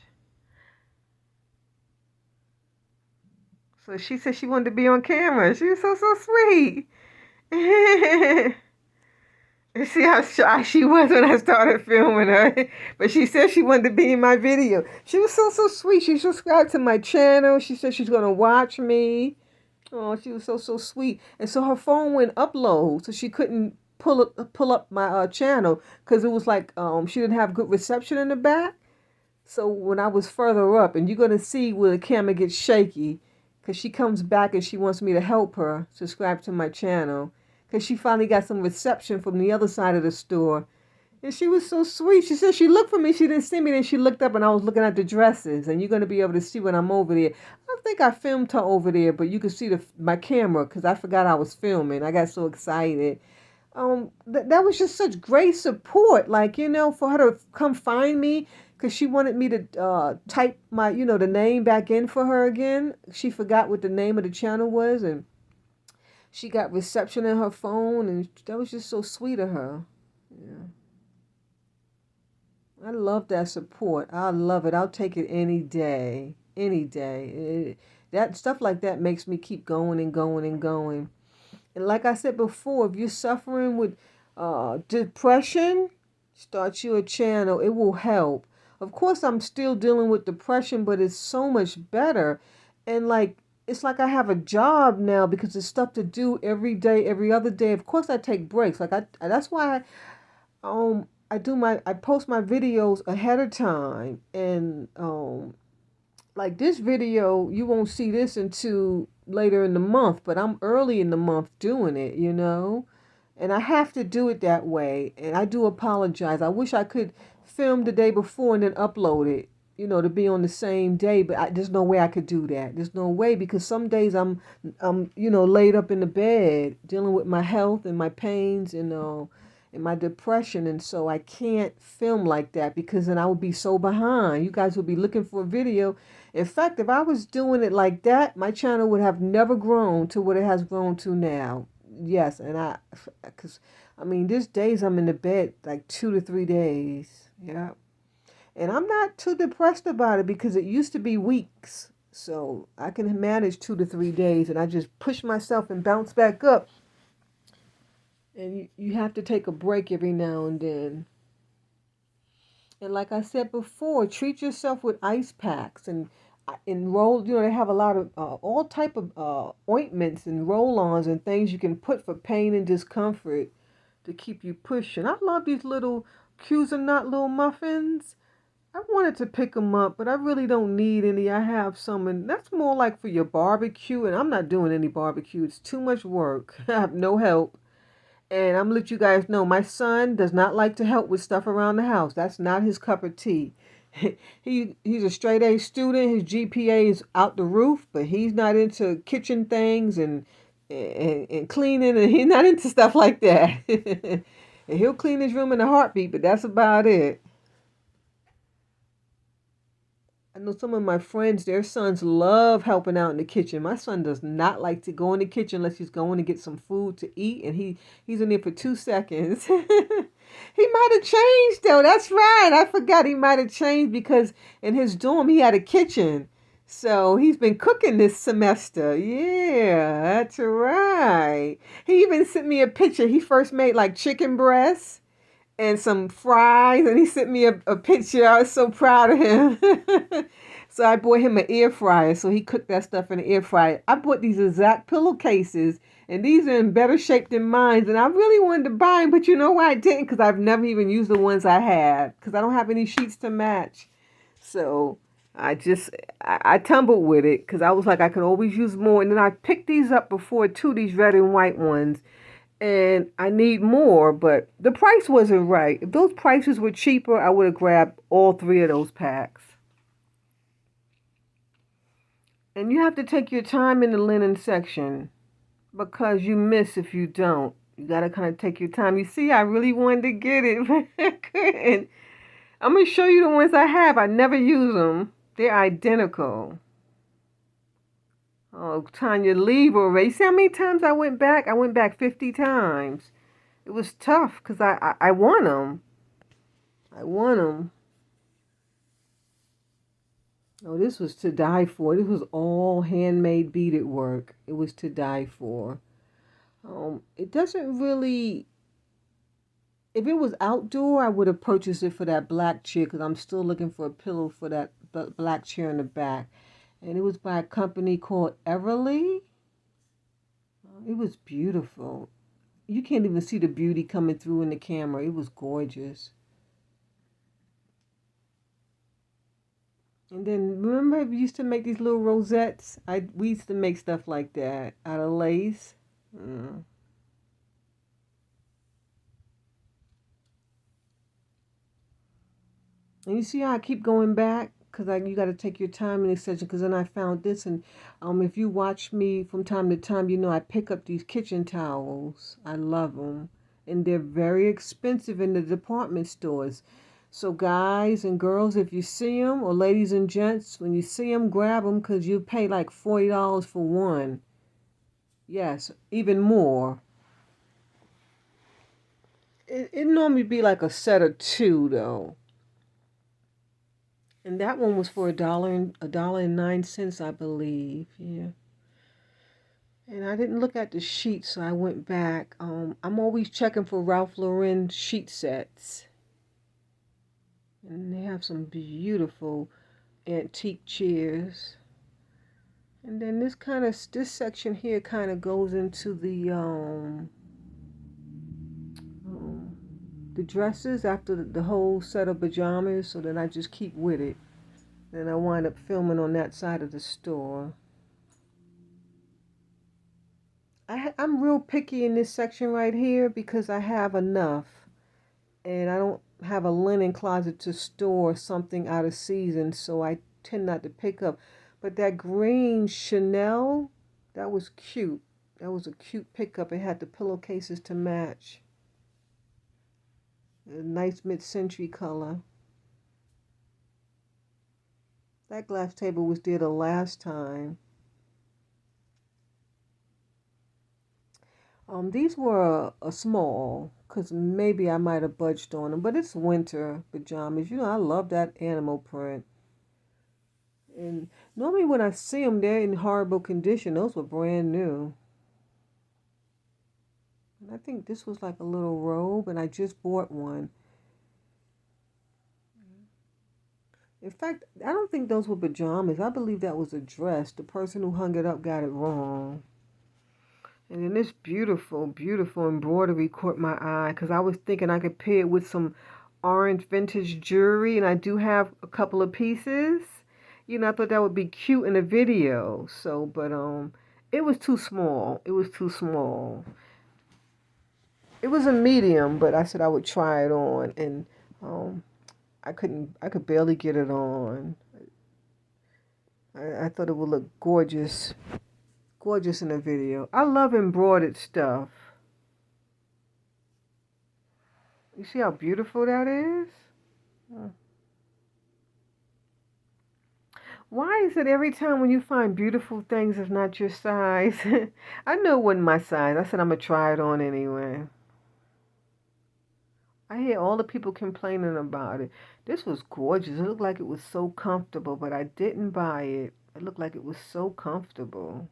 So she said she wanted to be on camera. She was so sweet. You see how shy she was when I started filming her. But she said she wanted to be in my video. She was so sweet. She subscribed to my channel. She said she's going to watch me. Oh, she was so sweet. And so her phone went upload, so she couldn't pull up my channel because it was like she didn't have good reception in the back. So when I was further up, and you're going to see where the camera gets shaky, because she comes back and she wants me to help her subscribe to my channel, because she finally got some reception from the other side of the store. And she was so sweet. She said she looked for me. She didn't see me. Then she looked up and I was looking at the dresses. And you're going to be able to see when I'm over there. I think I filmed her over there, but you could see my camera because I forgot I was filming. I got so excited. That was just such great support. Like, for her to come find me because she wanted me to type my, the name back in for her again. She forgot what the name of the channel was. And she got reception in her phone. And that was just so sweet of her. Yeah. I love that support. I love it. I'll take it any day. Any day. That stuff like that makes me keep going and going and going. And like I said before, if you're suffering with depression, start you a channel. It will help. Of course, I'm still dealing with depression, but it's so much better. And it's like I have a job now because it's stuff to do every day, every other day. Of course, I take breaks. That's why I post my videos ahead of time, and like this video, you won't see this until later in the month, but I'm early in the month doing it, and I have to do it that way, and I do apologize. I wish I could film the day before and then upload it, to be on the same day, but there's no way I could do that. There's no way, because some days I'm laid up in the bed dealing with my health and my pains and my depression, and so I can't film like that because then I would be so behind. You guys would be looking for a video. In fact, if I was doing it like that, my channel would have never grown to what it has grown to now. Yes, and these days I'm in the bed like 2 to 3 days. Yeah. And I'm not too depressed about it because it used to be weeks. So I can manage 2 to 3 days, and I just push myself and bounce back up. And you have to take a break every now and then. And like I said before, treat yourself with ice packs and roll. They have a lot of all type of ointments and roll-ons and things you can put for pain and discomfort to keep you pushing. I love these little Cuisinart little muffins. I wanted to pick them up, but I really don't need any. I have some, and that's more like for your barbecue. And I'm not doing any barbecue. It's too much work. I have no help. And I'm going to let you guys know, my son does not like to help with stuff around the house. That's not his cup of tea. He's a straight A student. His GPA is out the roof, but he's not into kitchen things and cleaning, and he's not into stuff like that. And he'll clean his room in a heartbeat, but that's about it. I know some of my friends, their sons love helping out in the kitchen. My son does not like to go in the kitchen unless he's going to get some food to eat, and he's in there for 2 seconds. He might have changed, though. That's right. I forgot he might have changed because in his dorm he had a kitchen. So he's been cooking this semester. Yeah, that's right. He even sent me a picture. He first made like chicken breasts and some fries, and he sent me a picture. I was so proud of him. So I bought him an air fryer, so he cooked that stuff in the air fryer. I bought these exact pillowcases, and these are in better shape than mine, and I really wanted to buy them, but you know why I didn't? Because I've never even used the ones I had, because I don't have any sheets to match. So I tumbled with it, because I was like, I could always use more, and then I picked these up before too, these red and white ones. And I need more, but the price wasn't right. If those prices were cheaper, I would have grabbed all 3 of those packs. And you have to take your time in the linen section because you miss if you don't. You got to kind of take your time. You see, I really wanted to get it, but I couldn't. I'm going to show you the ones I have. I never use them. They're identical. Oh, Tanya, leave already. See how many times I went back? I went back 50 times. It was tough because I want them. I want them. Oh, this was to die for. This was all handmade beaded work. It was to die for. It doesn't really. If it was outdoor, I would have purchased it for that black chair because I'm still looking for a pillow for that black chair in the back. And it was by a company called Everly. It was beautiful. You can't even see the beauty coming through in the camera. It was gorgeous. And then remember we used to make these little rosettes? We used to make stuff like that out of lace. Mm. And you see how I keep going back? Because you got to take your time in this section. Because then I found this. And if you watch me from time to time, you know I pick up these kitchen towels. I love them. And they're very expensive in the department stores. So guys and girls, if you see them, or ladies and gents, when you see them, grab them because you pay like $40 for one. Yes, even more. It normally be like a set of two though. And that one was for $1.09, I believe. Yeah. And I didn't look at the sheet, so I went back. I'm always checking for Ralph Lauren sheet sets. And they have some beautiful antique chairs. And then this section here kind of goes into the dresses after the whole set of pajamas, so then I just keep with it. Then I wind up filming on that side of the store. I'm real picky in this section right here because I have enough. And I don't have a linen closet to store something out of season, so I tend not to pick up. But that green Chanel, that was cute. That was a cute pickup. It had the pillowcases to match. A nice mid-century color. That glass table was there the last time. These were a small, because maybe I might have budged on them, but it's winter pajamas. You know, I love that animal print. And normally when I see them, they're in horrible condition. Those were brand new. And I think this was like a little robe, and I just bought one. In fact, I don't think those were pajamas. I believe that was a dress. The person who hung it up got it wrong. And then this beautiful, beautiful embroidery caught my eye because I was thinking I could pair it with some orange vintage jewelry, and I do have a couple of pieces. You know, I thought that would be cute in a video. So, but it was too small. It was too small. It was a medium, but I said I would try it on, and I could barely get it on. I thought it would look gorgeous. Gorgeous in a video. I love embroidered stuff. You see how beautiful that is? Why is it every time when you find beautiful things it's not your size? I know it wasn't my size. I said I'm going to try it on anyway. I hear all the people complaining about it. This was gorgeous. It looked like it was so comfortable, but I didn't buy it. It looked like it was so comfortable.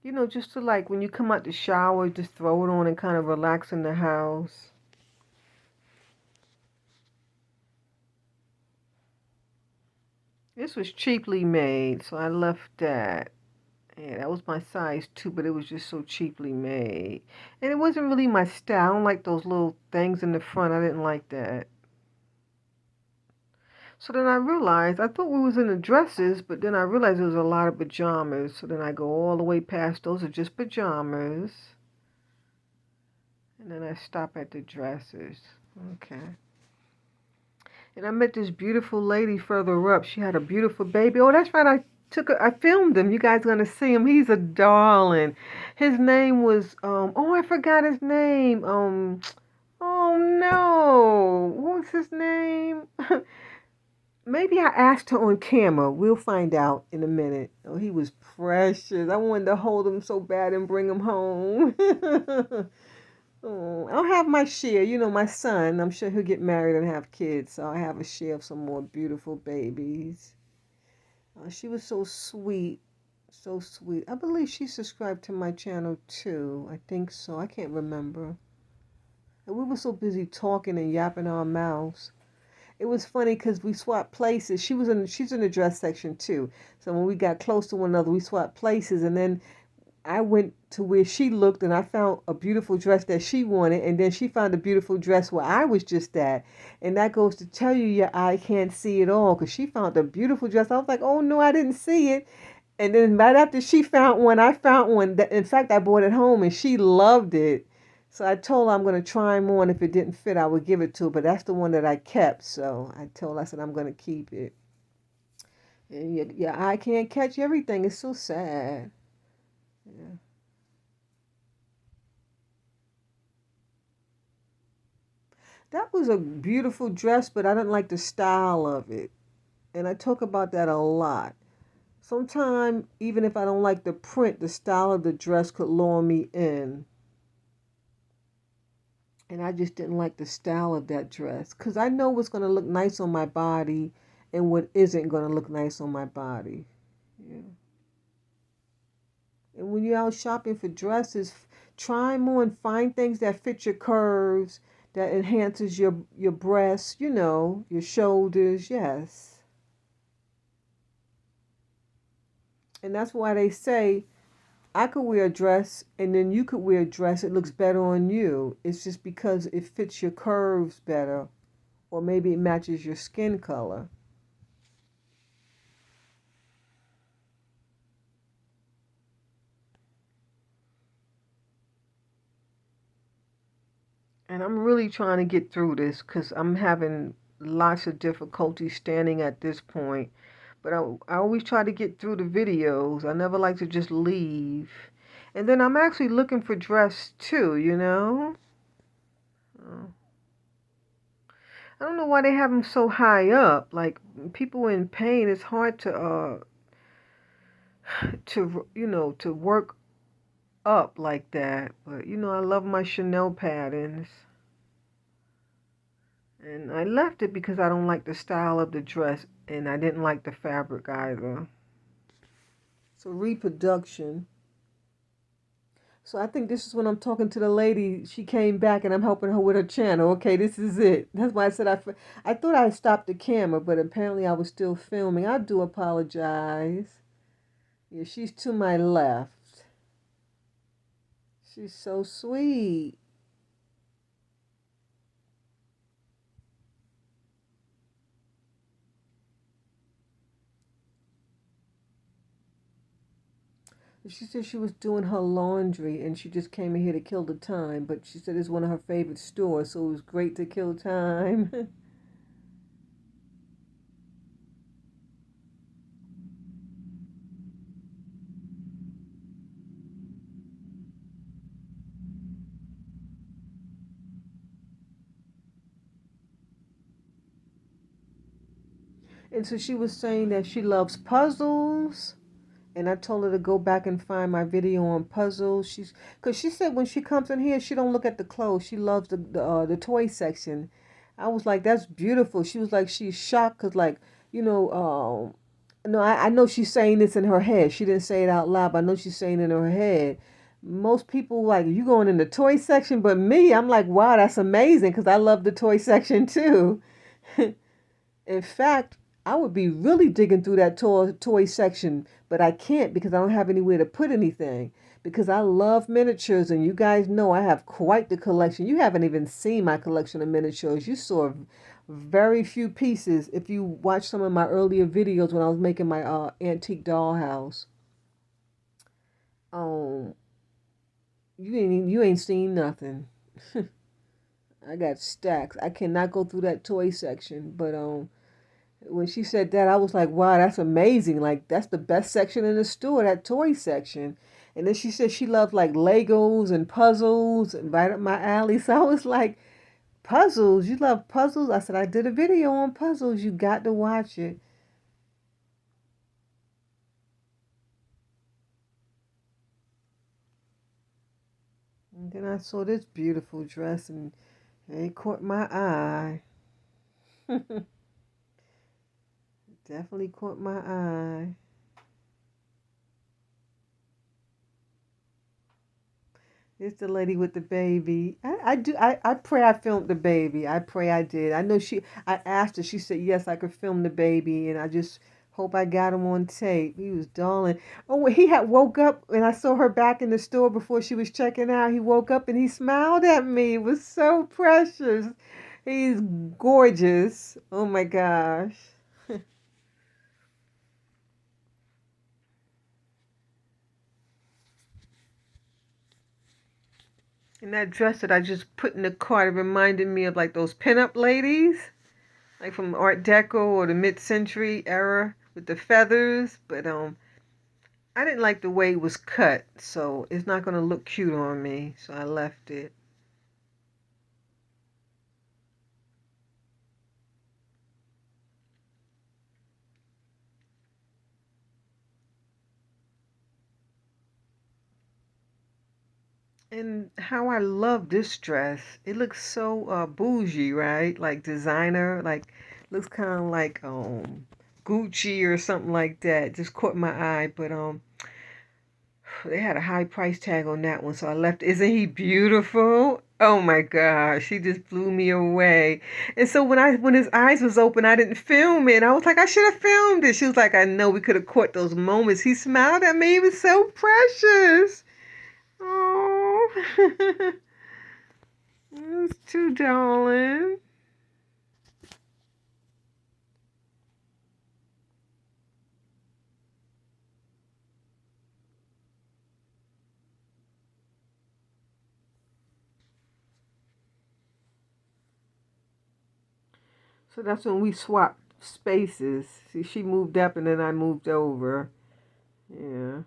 You know, just to like when you come out the shower, just throw it on and kind of relax in the house. This was cheaply made, so I left that. Yeah, that was my size too, but it was just so cheaply made. And it wasn't really my style. I don't like those little things in the front. I didn't like that. So then I realized, I thought we was in the dresses, but then I realized there was a lot of pajamas. So then I go all the way past, those are just pajamas. And then I stop at the dresses. Okay. And I met this beautiful lady further up. She had a beautiful baby. Oh, that's right. I filmed him. You guys gonna see him. He's a darling. His name was I forgot his name. Oh no. What was his name? Maybe I asked her on camera. We'll find out in a minute. Oh, he was precious. I wanted to hold him so bad and bring him home. Oh, I'll have my share. You know, my son, I'm sure he'll get married and have kids, so I have a share of some more beautiful babies. She was so sweet, so sweet. I believe she subscribed to my channel too. I think so. I can't remember. And we were so busy talking and yapping our mouths. It was funny because we swapped places. She's in the dress section too. So when we got close to one another, we swapped places, and then I went to where she looked and I found a beautiful dress that she wanted, and then she found a beautiful dress where I was just at. And that goes to tell you your eye can't see it all, because she found a beautiful dress. I was like, oh no, I didn't see it. And then right after she found one, I found one that, in fact, I brought it home and she loved it. So I told her I'm going to try them on. If it didn't fit, I would give it to her. But that's the one that I kept. So I told her, I said, I'm going to keep it. And your eye can't catch everything. It's so sad. Yeah. That was a beautiful dress, but I didn't like the style of it. And I talk about that a lot. Sometimes, even if I don't like the print, the style of the dress could lure me in. And I just didn't like the style of that dress. Because I know what's going to look nice on my body and what isn't going to look nice on my body. Yeah. And when you're out shopping for dresses, try them on. Find things that fit your curves, that enhances your breasts, you know, your shoulders. Yes. And that's why they say I could wear a dress and then you could wear a dress. It looks better on you. It's just because it fits your curves better, or maybe it matches your skin color. And I'm really trying to get through this because I'm having lots of difficulty standing at this point. But I always try to get through the videos. I never like to just leave. And then I'm actually looking for dress too, you know? I don't know why they have them so high up. Like, people in pain, it's hard to work up like that. But, I love my Chanel patterns. And I left it because I don't like the style of the dress, and I didn't like the fabric either. So reproduction. So I think this is when I'm talking to the lady. She came back and I'm helping her with her channel. Okay, this is it. That's why I said I thought I stopped the camera, but apparently I was still filming. I do apologize. Yeah, she's to my left. She's so sweet. She said she was doing her laundry and she just came in here to kill the time. But she said it's one of her favorite stores, so it was great to kill time. And so she was saying that she loves puzzles. And I told her to go back and find my video on puzzles. Cause she said when she comes in here, she don't look at the clothes. She loves the toy section. I was like, that's beautiful. She was like, she's shocked because, like, no, I know she's saying this in her head. She didn't say it out loud, but I know she's saying it in her head. Most people like, you going in the toy section, but me, I'm like, wow, that's amazing, because I love the toy section too. In fact, I would be really digging through that toy section, but I can't because I don't have anywhere to put anything. Because I love miniatures, and you guys know I have quite the collection. You haven't even seen my collection of miniatures. You saw very few pieces if you watch some of my earlier videos when I was making my antique dollhouse. Um, you ain't seen nothing. I got stacks. I cannot go through that toy section, but when she said that, I was like, wow, that's amazing. Like, that's the best section in the store, that toy section. And then she said she loved like Legos and puzzles, and right up my alley. So I was like, puzzles? You love puzzles? I said, I did a video on puzzles. You got to watch it. Then I saw this beautiful dress and it caught my eye. Definitely caught my eye. It's the lady with the baby. I pray I filmed the baby. I pray I did. I know I asked her, she said yes, I could film the baby, and I just hope I got him on tape. He was darling. Oh, he had woke up and I saw her back in the store before she was checking out. He woke up and he smiled at me. It was so precious. He's gorgeous. Oh my gosh. And that dress that I just put in the cart, it reminded me of like those pinup ladies, like from Art Deco or the mid-century era with the feathers. But I didn't like the way it was cut, so it's not gonna look cute on me. So I left it. And how I love this dress. It looks so bougie, right? Like designer, like looks kind of like Gucci or something like that. Just caught my eye, but they had a high price tag on that one, so I left. Isn't he beautiful? Oh my gosh, he just blew me away. And so when his eyes was open, I didn't film it. I was like, I should have filmed it. She was like, I know we could have caught those moments. He smiled at me. He was so precious. Oh, it was too darling. So that's when we swapped spaces. See, she moved up and then I moved over. Yeah.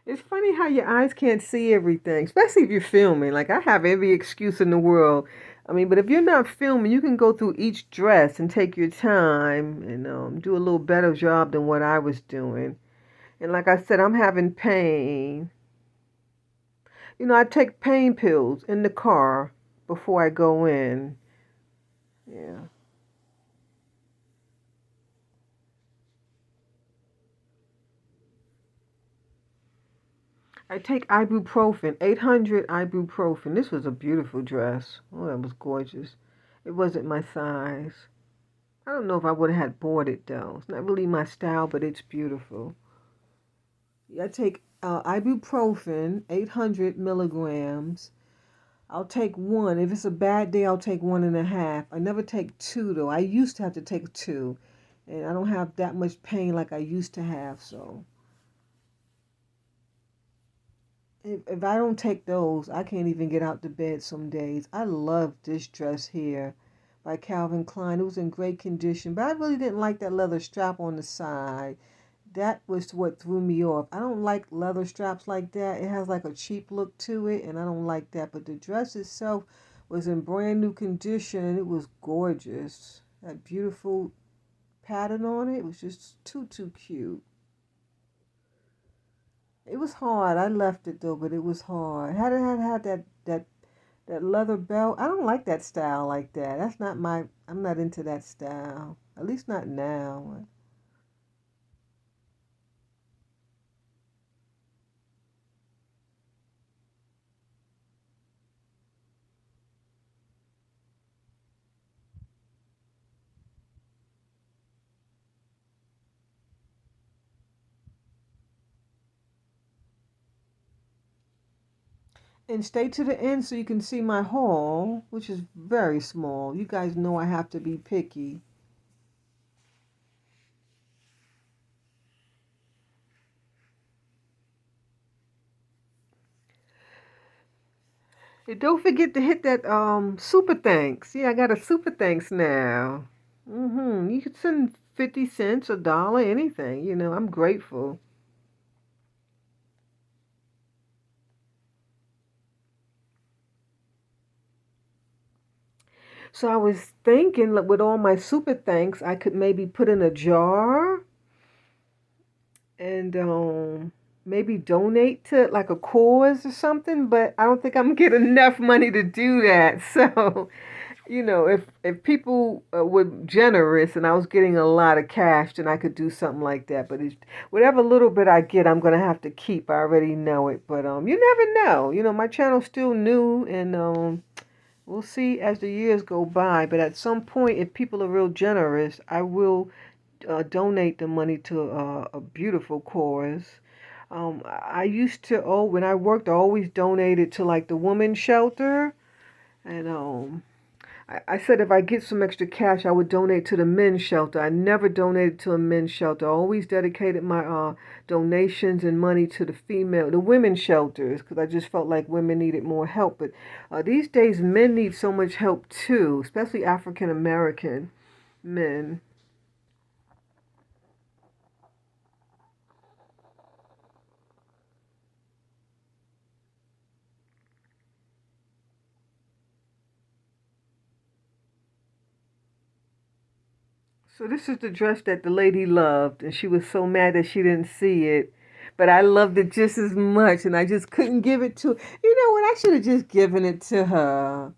It's funny how your eyes can't see everything, especially if you're filming. Like, I have every excuse in the world. I mean, but if you're not filming, you can go through each dress and take your time and do a little better job than what I was doing. And like I said, I'm having pain. I take pain pills in the car before I go in. Yeah. I take ibuprofen, 800 ibuprofen. This was a beautiful dress. Oh, that was gorgeous. It wasn't my size. I don't know if I would have had bought it though. It's not really my style, but it's beautiful. Yeah, I take ibuprofen, 800 milligrams. I'll take one. If it's a bad day, I'll take 1.5. I never take two though. I used to have to take two, and I don't have that much pain like I used to have. So if I don't take those, I can't even get out to bed some days. I love this dress here by Calvin Klein. It was in great condition, but I really didn't like that leather strap on the side. That was what threw me off. I don't like leather straps like that. It has like a cheap look to it, and I don't like that. But the dress itself was in brand new condition. It was gorgeous. That beautiful pattern on it was just too cute. It was hard. I left it though, but it was hard. Had it had that leather belt, I don't like that style like that. That's not my. I'm not into that style. At least not now. And stay to the end so you can see my haul, which is very small. You guys know I have to be picky. And don't forget to hit that super thanks. Yeah, I got a super thanks now. You can send 50 cents, a dollar, anything. I'm grateful. So I was thinking, like, with all my super thanks, I could maybe put in a jar and maybe donate to like a cause or something, but I don't think I'm gonna get enough money to do that. So, if people were generous and I was getting a lot of cash, then I could do something like that. But whatever little bit I get, I'm gonna have to keep. I already know it, but you never know. My channel's still new, and we'll see as the years go by. But at some point, if people are real generous, I will donate the money to a beautiful cause. I used to, when I worked, I always donated to like the women's shelter. And I said if I get some extra cash, I would donate to the men's shelter. I never donated to a men's shelter. I always dedicated my donations and money to the women's shelters, because I just felt like women needed more help. But these days, men need so much help too, especially African American men. So this is the dress that the lady loved, and she was so mad that she didn't see it. But I loved it just as much, and I just couldn't give it to. You know what? I should have just given it to her.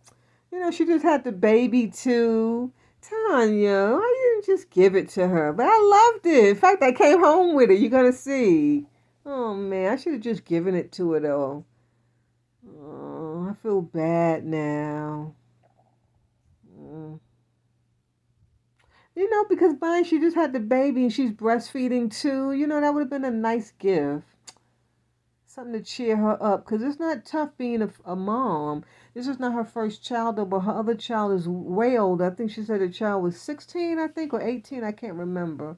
She just had the baby too. Tanya, why you didn't just give it to her? But I loved it. In fact, I came home with it. You're gonna see. Oh man, I should have just given it to her though. Oh, I feel bad now. Mm. Because mine, she just had the baby and she's breastfeeding too. That would have been a nice gift. Something to cheer her up. Because it's not tough being a mom. This is not her first child, though, but her other child is way older. I think she said the child was 16, I think, or 18. I can't remember.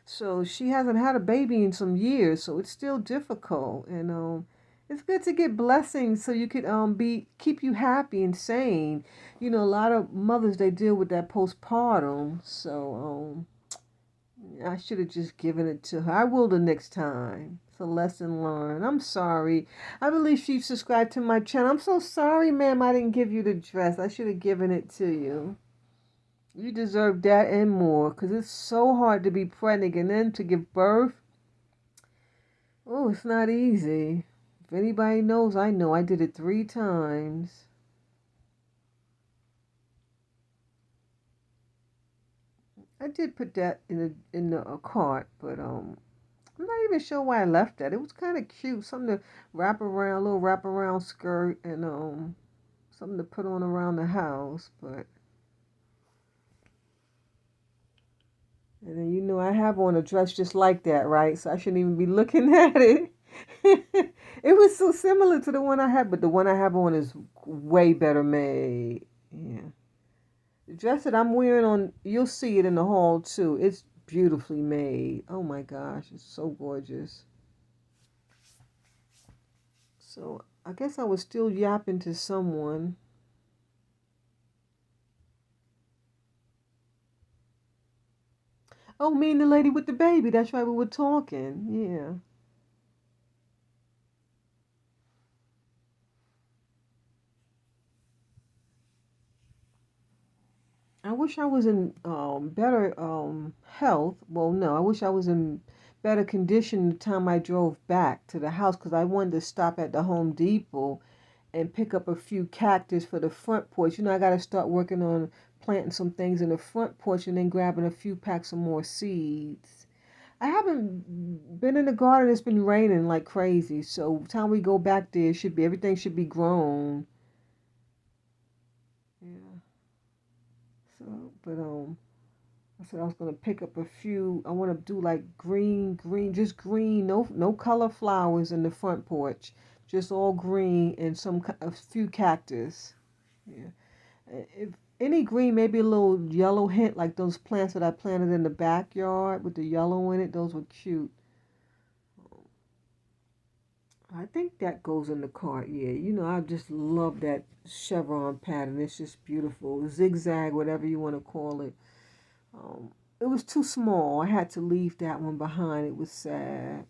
So she hasn't had a baby in some years. So it's still difficult. And it's good to get blessings so you could keep you happy and sane. A lot of mothers, they deal with that postpartum. So I should have just given it to her. I will the next time. It's a lesson learned. I'm sorry. I believe she subscribed to my channel. I'm so sorry, ma'am. I didn't give you the dress. I should have given it to you. You deserve that and more, because it's so hard to be pregnant and then to give birth. Oh, it's not easy. If anybody knows, I know. I did it 3 times. I did put that in the cart, but I'm not even sure why I left that. It was kind of cute, something to wrap around, a little wrap around skirt, and something to put on around the house. But and then I have on a dress just like that, right? So I shouldn't even be looking at it. It was so similar to the one I had, but the one I have on is way better made. Yeah. The dress that I'm wearing on, you'll see it in the haul too. It's beautifully made. Oh my gosh, it's so gorgeous. So I guess I was still yapping to someone. Oh, me and the lady with the baby. That's right, we were talking. Yeah. I wish I was in better health. Well, no, I wish I was in better condition the time I drove back to the house, because I wanted to stop at the Home Depot and pick up a few cactus for the front porch. I got to start working on planting some things in the front porch and then grabbing a few packs of more seeds. I haven't been in the garden. It's been raining like crazy. So time we go back there, everything should be grown. Yeah. So, but I said I was gonna pick up a few. I want to do like green, just green. No color flowers in the front porch. Just all green and a few cactus. Yeah. If any green, maybe a little yellow hint, like those plants that I planted in the backyard with the yellow in it. Those were cute. I think that goes in the cart. Yeah, I just love that chevron pattern. It's just beautiful. Zigzag, whatever you want to call it. It was too small. I had to leave that one behind. It was sad.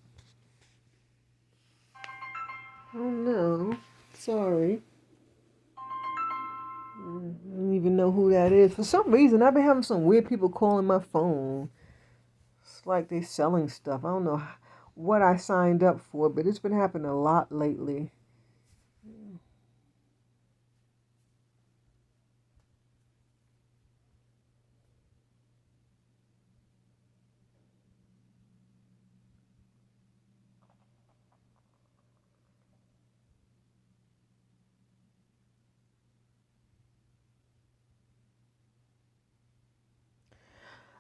Oh no. Sorry. I don't even know who that is. For some reason, I've been having some weird people calling my phone. It's like they're selling stuff. I don't know what I signed up for, but it's been happening a lot lately.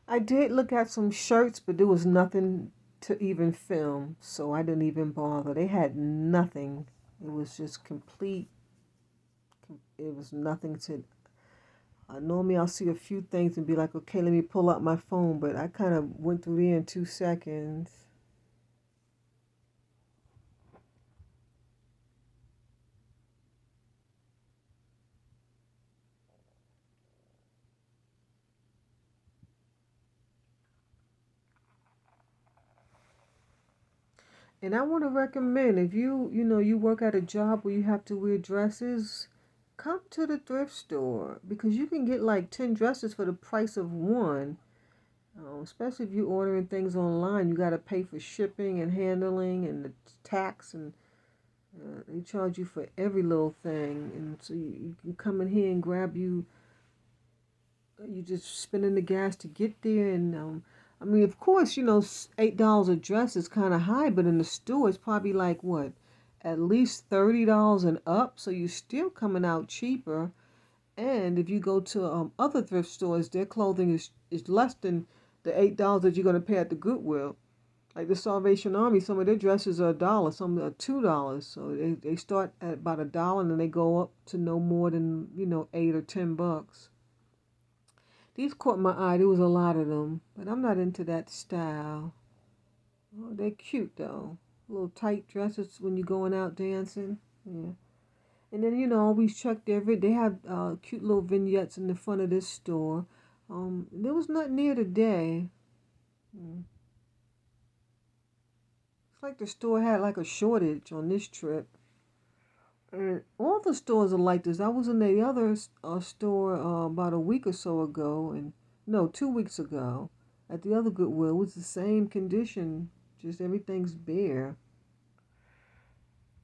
I did look at some shirts, but there was nothing to even film, so I didn't even bother. They had nothing. It was just complete. It was nothing to. Normally, I'll see a few things and be like, okay, let me pull out my phone, but I kind of went through there in 2 seconds. And I want to recommend if you work at a job where you have to wear dresses, come to the thrift store because you can get like 10 dresses for the price of one. Especially if you're ordering things online, you got to pay for shipping and handling and the tax, and they charge you for every little thing. And so you can come in here and grab you just spending the gas to get there. And I mean, of course, $8 a dress is kind of high, but in the store it's probably like what, at least $30 and up. So you're still coming out cheaper. And if you go to other thrift stores, their clothing is less than the $8 that you're going to pay at the Goodwill. Like the Salvation Army, some of their dresses are $1, some are $2. So they start at about $1 and then they go up to no more than, $8 or $10. These caught my eye. There was a lot of them, but I'm not into that style. Oh, they're cute though. Little tight dresses when you're going out dancing. Yeah. And then, always check they have cute little vignettes in the front of this store. There was nothing there today. It's like the store had like a shortage on this trip. And all the stores are like this. I was in the other store about a week or so ago, and no, 2 weeks ago, at the other Goodwill. It was the same condition, just everything's bare.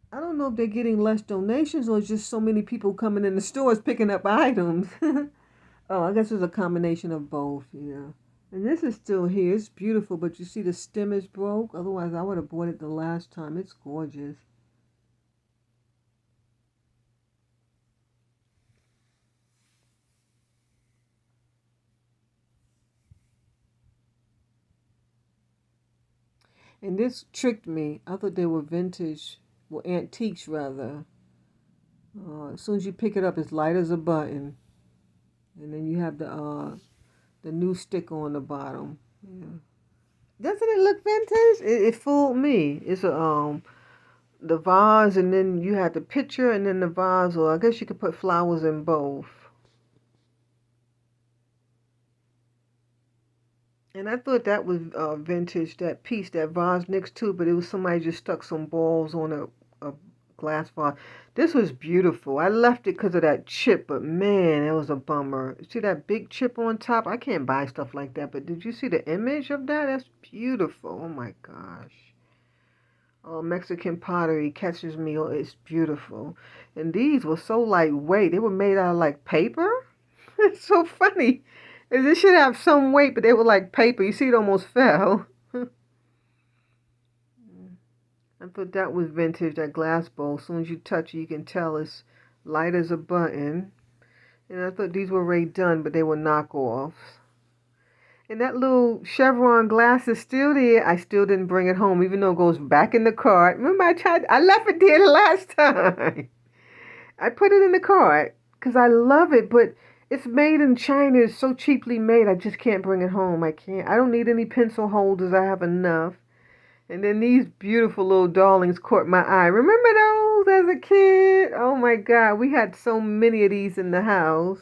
I don't know if they're getting less donations or it's just so many people coming in the stores picking up items. Oh, I guess it's a combination of both, yeah. And this is still here. It's beautiful, but you see the stem is broke. Otherwise, I would have bought it the last time. It's gorgeous. And this tricked me. I thought they were vintage, well, antiques rather. As soon as you pick it up, it's light as a button. And then you have the new sticker on the bottom. Yeah. Doesn't it look vintage? It fooled me. It's the vase, and then you had the picture, and then the vase, or I guess you could put flowers in both. And I thought that was vintage, that piece, that vase next to it, but it was somebody just stuck some balls on a glass vase. This was beautiful. I left it because of that chip, but man, it was a bummer. See that big chip on top? I can't buy stuff like that, but did you see the image of that? That's beautiful. Oh my gosh. Oh, Mexican pottery catches me. Oh, it's beautiful. And these were so lightweight. They were made out of like paper. It's so funny. They should have some weight, but they were like paper. You see, it almost fell. I thought that was vintage, that glass bowl. As soon as you touch it, you can tell it's light as a button. And I thought these were already done, but they were knockoffs. And that little chevron glass is still there. I still didn't bring it home, even though it goes back in the cart. Remember, I left it there the last time. I put it in the cart because I love it, but it's made in China. It's so cheaply made. I just can't bring it home. I can't. I don't need any pencil holders. I have enough. And then these beautiful little darlings caught my eye. Remember those as a kid? Oh my God. We had so many of these in the house.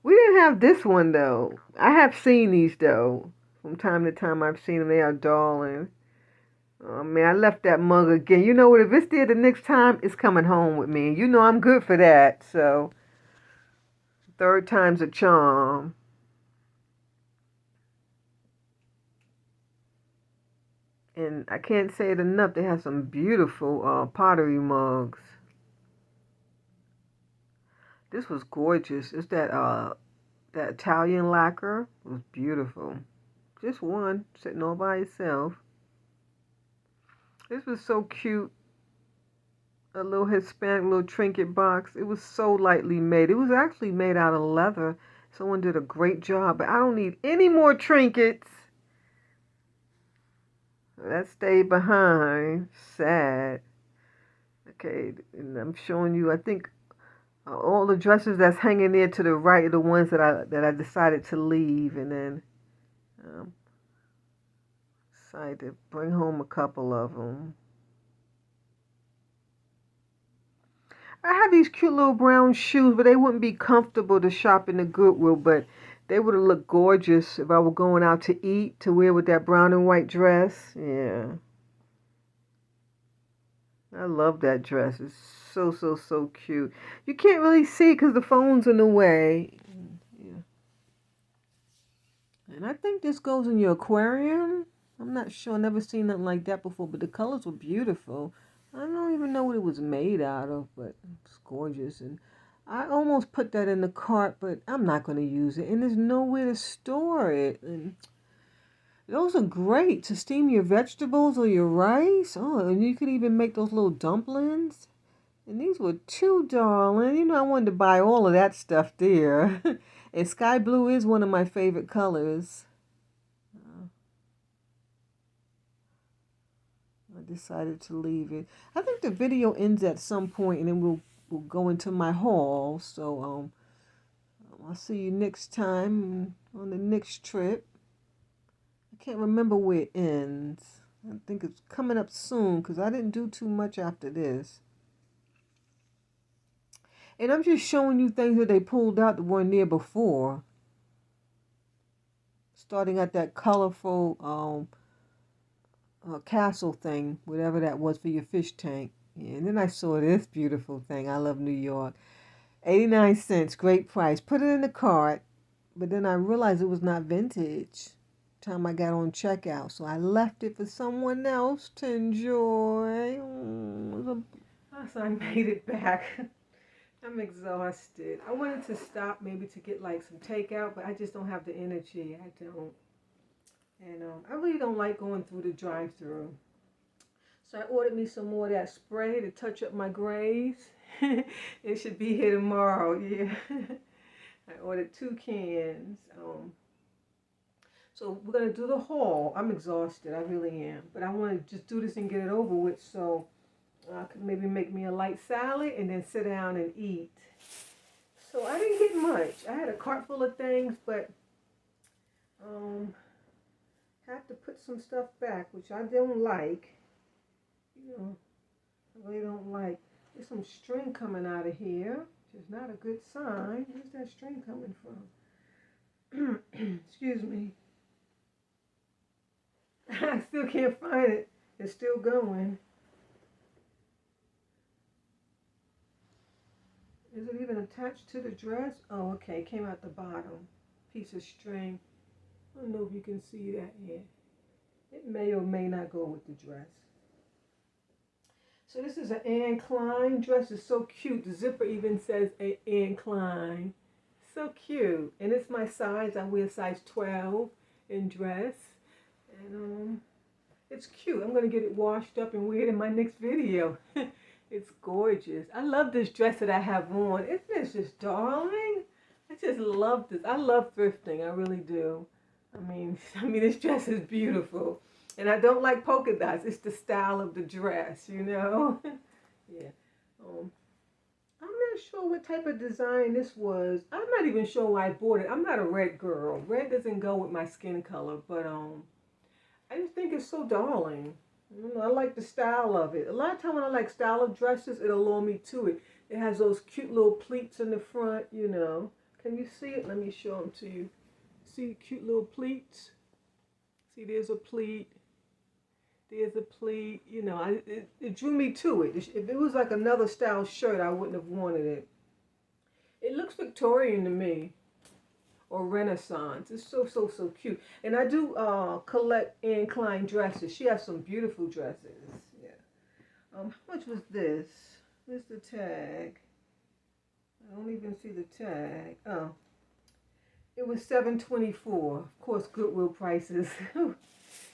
We didn't have this one though. I have seen these though. From time to time I've seen them. They are darling. Oh man, I left that mug again. You know what? If it's there the next time, it's coming home with me. You know I'm good for that. So, third time's a charm. And I can't say it enough, they have some beautiful pottery mugs. This was gorgeous. It's that Italian lacquer. It was beautiful. Just one sitting all by itself. This was so cute. A little Hispanic little trinket box. It was so lightly made. It was actually made out of leather. Someone did a great job, but I don't need any more trinkets. That stayed behind. Sad. Okay, and I'm showing you, I think, all the dresses that's hanging there to the right are the ones that I decided to leave, and then decided to bring home a couple of them. I have these cute little brown shoes, but they wouldn't be comfortable to shop in the Goodwill, but they would have looked gorgeous if I were going out to eat to wear with that brown and white dress. Yeah. I love that dress. It's so, so, so cute. You can't really see because the phone's in the way. Yeah. And I think this goes in your aquarium. I'm not sure. I've never seen nothing like that before, but the colors were beautiful. I don't even know what it was made out of, but it's gorgeous. And I almost put that in the cart, but I'm not going to use it. And there's nowhere to store it. And those are great to steam your vegetables or your rice. Oh, and you could even make those little dumplings. And these were too darling. You know, I wanted to buy all of that stuff there. And sky blue is one of my favorite colors. I decided to leave it. I think the video ends at some point, and then we'll go into my haul. So I'll see you next time on the next trip. I can't remember where it ends. I think it's coming up soon because I didn't do too much after this. And I'm just showing you things that they pulled out that weren't there before. Starting at that colorful castle thing, whatever that was for your fish tank. Yeah, and then I saw this beautiful thing. I love New York. 89 cents, great price. Put it in the cart, but then I realized it was not vintage time I got on checkout, so I left it for someone else to enjoy. So I made it back. I'm exhausted. I wanted to stop maybe to get like some takeout, but I just don't have the energy. I don't. And I really don't like going through the drive-thru. So I ordered me some more of that spray to touch up my grays. It should be here tomorrow, yeah. I ordered 2 cans. So we're going to do the haul. I'm exhausted, I really am. But I want to just do this and get it over with so I could maybe make me a light salad and then sit down and eat. So I didn't get much. I had a cart full of things, but have to put some stuff back, which I don't like. You know, I really don't like. There's some string coming out of here, which is not a good sign. Where's that string coming from? Excuse me. I still can't find it. It's still going. Is it even attached to the dress? Oh, okay. It came out the bottom. Piece of string. I don't know if you can see that yet. It may or may not go with the dress. So this is an Anne Klein dress. It's so cute. The zipper even says Anne Klein. So cute. And it's my size. I wear size 12 in dress. And it's cute. I'm going to get it washed up and wear it in my next video. It's gorgeous. I love this dress that I have on. Isn't this just darling? I just love this. I love thrifting. I really do. I mean, this dress is beautiful. And I don't like polka dots. It's the style of the dress, you know? Yeah. I'm not sure what type of design this was. I'm not even sure why I bought it. I'm not a red girl. Red doesn't go with my skin color, but I just think it's so darling. I like the style of it. A lot of time when I like style of dresses, it'll lure me to it. It has those cute little pleats in the front, you know. Can you see it? Let me show them to you. See the cute little pleats? See, there's a pleat. There's a pleat. You know, it drew me to it. If it was like another style shirt, I wouldn't have wanted it. It looks Victorian to me. or Renaissance. It's so, so, so cute. And I do collect Anne Klein dresses. She has some beautiful dresses. Yeah. How much was this? Where's the tag? I don't even see the tag. Oh. It was $7.24. Of course, Goodwill prices. You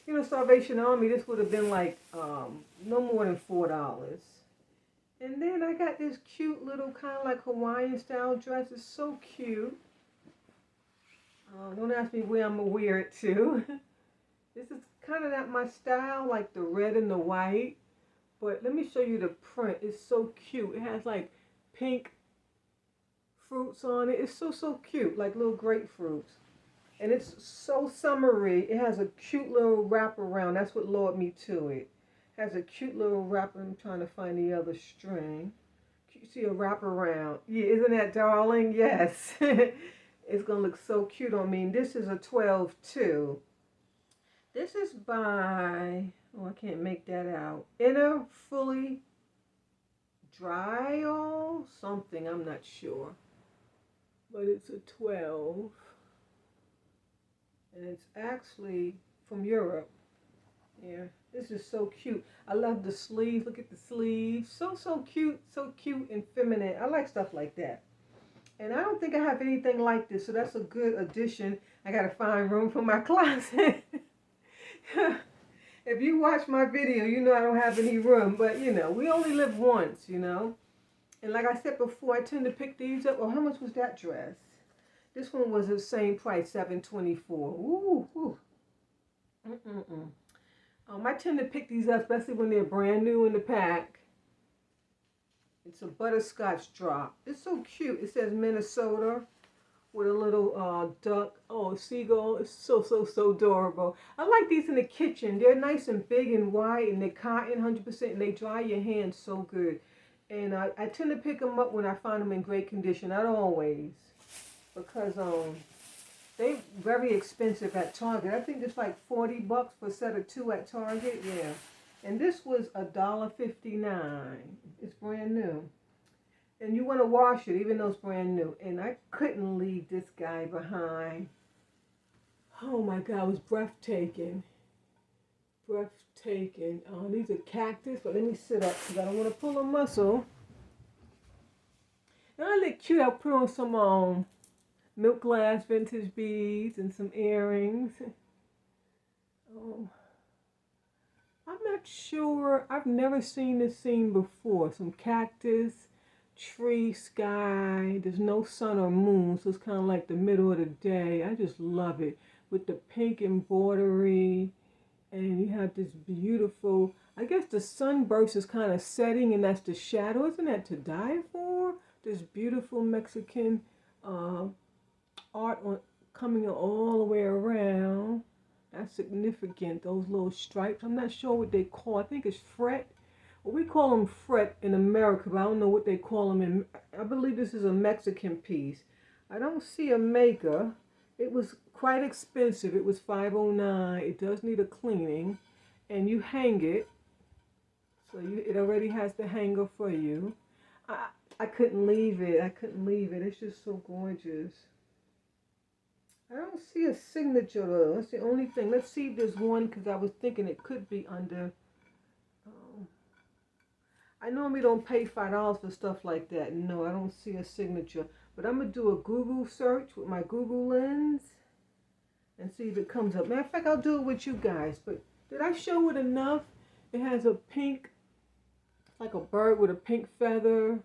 know, Salvation Army, this would have been like no more than $4. And then I got this cute little kind of like Hawaiian style dress. It's so cute. Don't ask me where I'm going to wear it to. This is kind of not my style, like the red and the white. But let me show you the print. It's so cute. It has like pink fruits on it. It's so, so cute, like little grapefruits. And it's so summery. It has a cute little wraparound. That's what lured me to it. It has a cute little wrapper. I'm trying to find the other string. You see a wraparound. Yeah, isn't that darling? Yes. It's going to look so cute on me. And this is a 12 too. This is by, oh, I can't make that out. Inner Fully Dry or something. I'm not sure. But it's a 12. And it's actually from Europe. Yeah, this is so cute. I love the sleeves. Look at the sleeves. So, so cute and feminine. I like stuff like that. And I don't think I have anything like this, so that's a good addition. I got to find room for my closet. If you watch my video, you know I don't have any room. But, you know, we only live once, you know. And like I said before, I tend to pick these up. Oh, how much was that dress? This one was the same price, $7.24. Ooh, ooh. I tend to pick these up, especially when they're brand new in the pack. It's a butterscotch drop. It's so cute. It says Minnesota with a little duck. Oh, seagull. It's so, so, so adorable. I like these in the kitchen. They're nice and big and wide, and they're cotton 100%, and they dry your hands so good. And I tend to pick them up when I find them in great condition. Not always. Because they're very expensive at Target. I think it's like $40 for a set of 2 at Target. Yeah. And this was $1.59. It's brand new. And you want to wash it even though it's brand new. And I couldn't leave this guy behind. Oh my God, it was breathtaking. Breathtaking. These are cactus, but let me sit up because I don't want to pull a muscle. And I look cute. I put on some milk glass vintage beads and some earrings. I'm not sure. I've never seen this scene before. Some cactus, tree, sky. There's no sun or moon, so it's kind of like the middle of the day. I just love it. With the pink embroidery. And you have this beautiful, I guess the sunburst is kind of setting, and that's the shadow. Isn't that to die for? This beautiful Mexican art coming all the way around. That's significant, those little stripes. I'm not sure what they call. I think it's fret. Well, we call them fret in America, but I don't know what they call them in. I believe this is a Mexican piece. I don't see a maker. It was quite expensive. It was $5.09. It does need a cleaning, and you hang it. So it already has the hanger for you. I couldn't leave it. I couldn't leave it. It's just so gorgeous. I don't see a signature though. That's the only thing. Let's see if there's one, because I was thinking it could be under. I normally don't pay $5 for stuff like that. No, I don't see a signature. But I'm going to do a Google search with my Google lens and see if it comes up. Matter of fact, I'll do it with you guys. But did I show it enough? It has a pink, like a bird with a pink feather,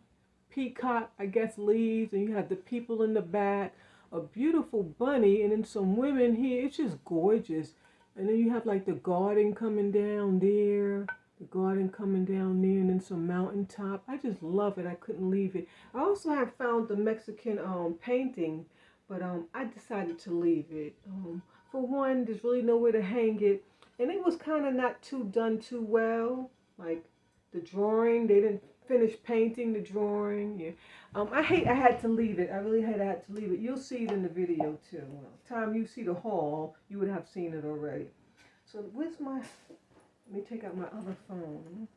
peacock, I guess, leaves, and you have the people in the back, a beautiful bunny, and then some women here. It's just gorgeous. And then you have like the garden coming down there. The garden coming down there, and then some mountaintop. I just love it. I couldn't leave it. I also have found the Mexican painting, but I decided to leave it. For one, there's really nowhere to hang it, and it was kind of not done too well. Like the drawing, they didn't finish painting the drawing. Yeah, I had to leave it. I really had to leave it. You'll see it in the video too. Well, time you see the haul, you would have seen it already. So where's my? Let me take out my other phone,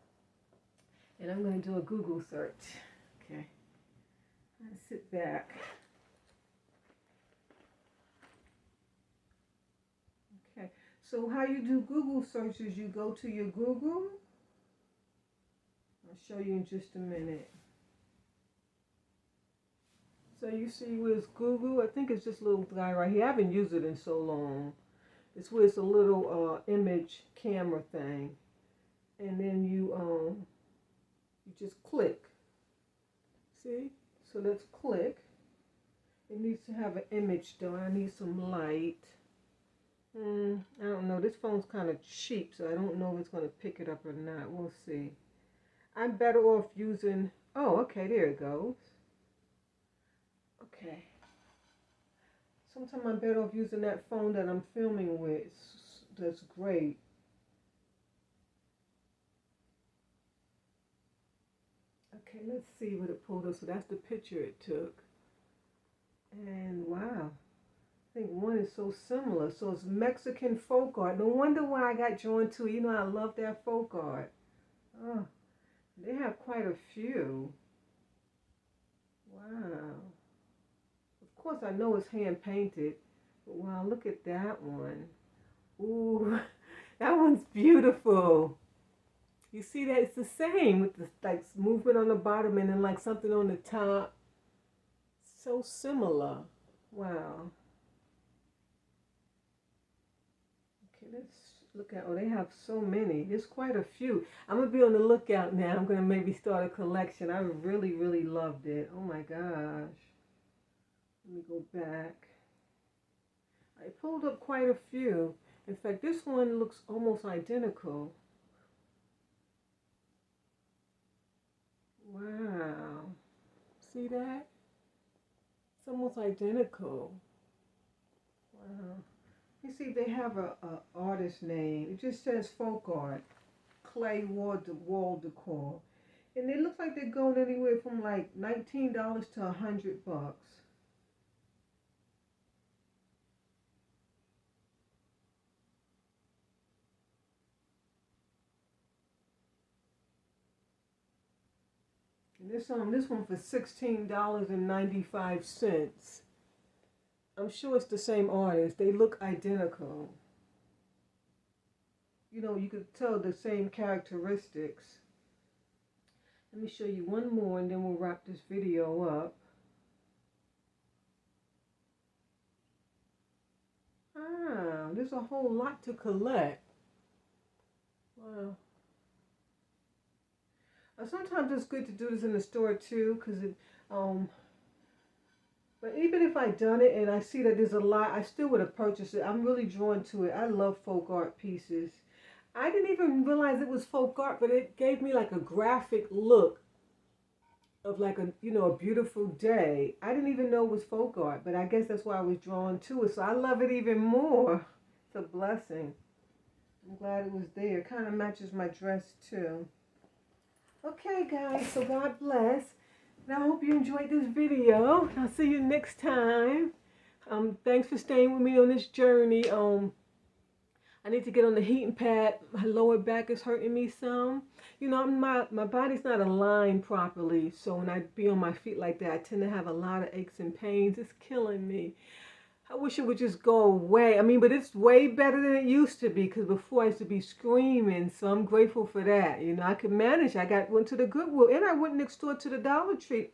and I'm going to do a Google search. Okay, let's sit back. So how you do Google searches, you go to your Google. I'll show you in just a minute. So you see where's Google? I think it's this little guy right here. I haven't used it in so long. It's where it's a little image camera thing. And then you just click. See? So let's click. It needs to have an image though. I need some light. I don't know. This phone's kind of cheap, so I don't know if it's going to pick it up or not. We'll see. I'm better off using... Oh, okay. There it goes. Okay. Sometimes I'm better off using that phone that I'm filming with. That's great. Okay, let's see what it pulled up. So that's the picture it took. And wow. I think one is so similar. So it's Mexican folk art. No wonder why I got drawn to it. You know, I love that folk art. Oh, they have quite a few. Wow. Of course, I know it's hand painted. But wow, look at that one. Ooh, that one's beautiful. You see that it's the same with the like movement on the bottom and then like something on the top. So similar. Wow. Okay, let's look at, oh, they have so many. There's quite a few. I'm going to be on the lookout now. I'm going to maybe start a collection. I really, really loved it. Oh my gosh. Let me go back. I pulled up quite a few. In fact, this one looks almost identical. Wow. See that? It's almost identical. Wow. You see, they have a artist name. It just says folk art, clay wall decor, and it looks like they're going anywhere from like $19 to $100. And this one for $16.95. I'm sure it's the same artist. They look identical. You know, you could tell the same characteristics. Let me show you one more and then we'll wrap this video up. Ah, there's a whole lot to collect. Wow. Sometimes it's good to do this in the store too, because it, but even if I done it and I see that there's a lot, I still would have purchased it. I'm really drawn to it. I love folk art pieces. I didn't even realize it was folk art, but it gave me like a graphic look of like a, you know, a beautiful day. I didn't even know it was folk art, but I guess that's why I was drawn to it. So I love it even more. It's a blessing. I'm glad it was there. It kind of matches my dress too. Okay, guys, so God bless. And I hope you enjoyed this video. I'll see you next time. Thanks for staying with me on this journey. I need to get on the heating pad. My lower back is hurting me some. You know, my body's not aligned properly. So when I be on my feet like that, I tend to have a lot of aches and pains. It's killing me. I wish it would just go away. I mean, but it's way better than it used to be, because before I used to be screaming. So I'm grateful for that. You know, I could manage. Went to the Goodwill, and I went next door to the Dollar Tree.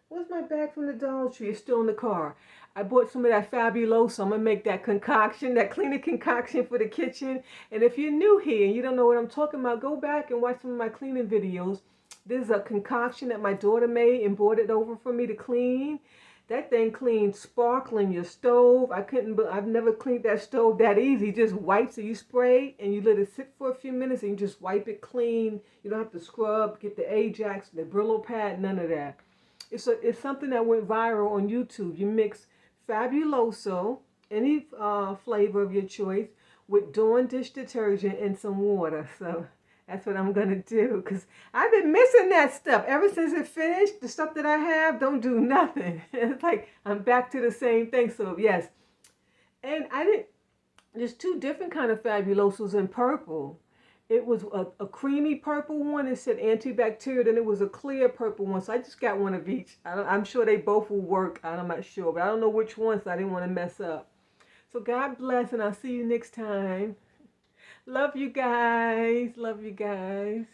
Where's my bag from the Dollar Tree? It's still in the car. I bought some of that Fabuloso. I'm going to make that concoction, that cleaning concoction for the kitchen. And if you're new here and you don't know what I'm talking about, go back and watch some of my cleaning videos. There's a concoction that my daughter made and brought it over for me to clean. That thing cleans sparkling your stove. I've never cleaned that stove that easy. Just wipes it. You spray and you let it sit for a few minutes and you just wipe it clean. You don't have to scrub, get the Ajax, the Brillo pad, none of that. It's something that went viral on YouTube. You mix Fabuloso, any flavor of your choice, with Dawn dish detergent and some water. So that's what I'm going to do, because I've been missing that stuff. Ever since it finished, the stuff that I have don't do nothing. It's like I'm back to the same thing. So yes. And there's two different kind of Fabulosos in purple. It was a creamy purple one. It said antibacterial. Then it was a clear purple one. So I just got one of each. I'm sure they both will work. I'm not sure. But I don't know which one, so I didn't want to mess up. So God bless, and I'll see you next time. Love you guys. Love you guys.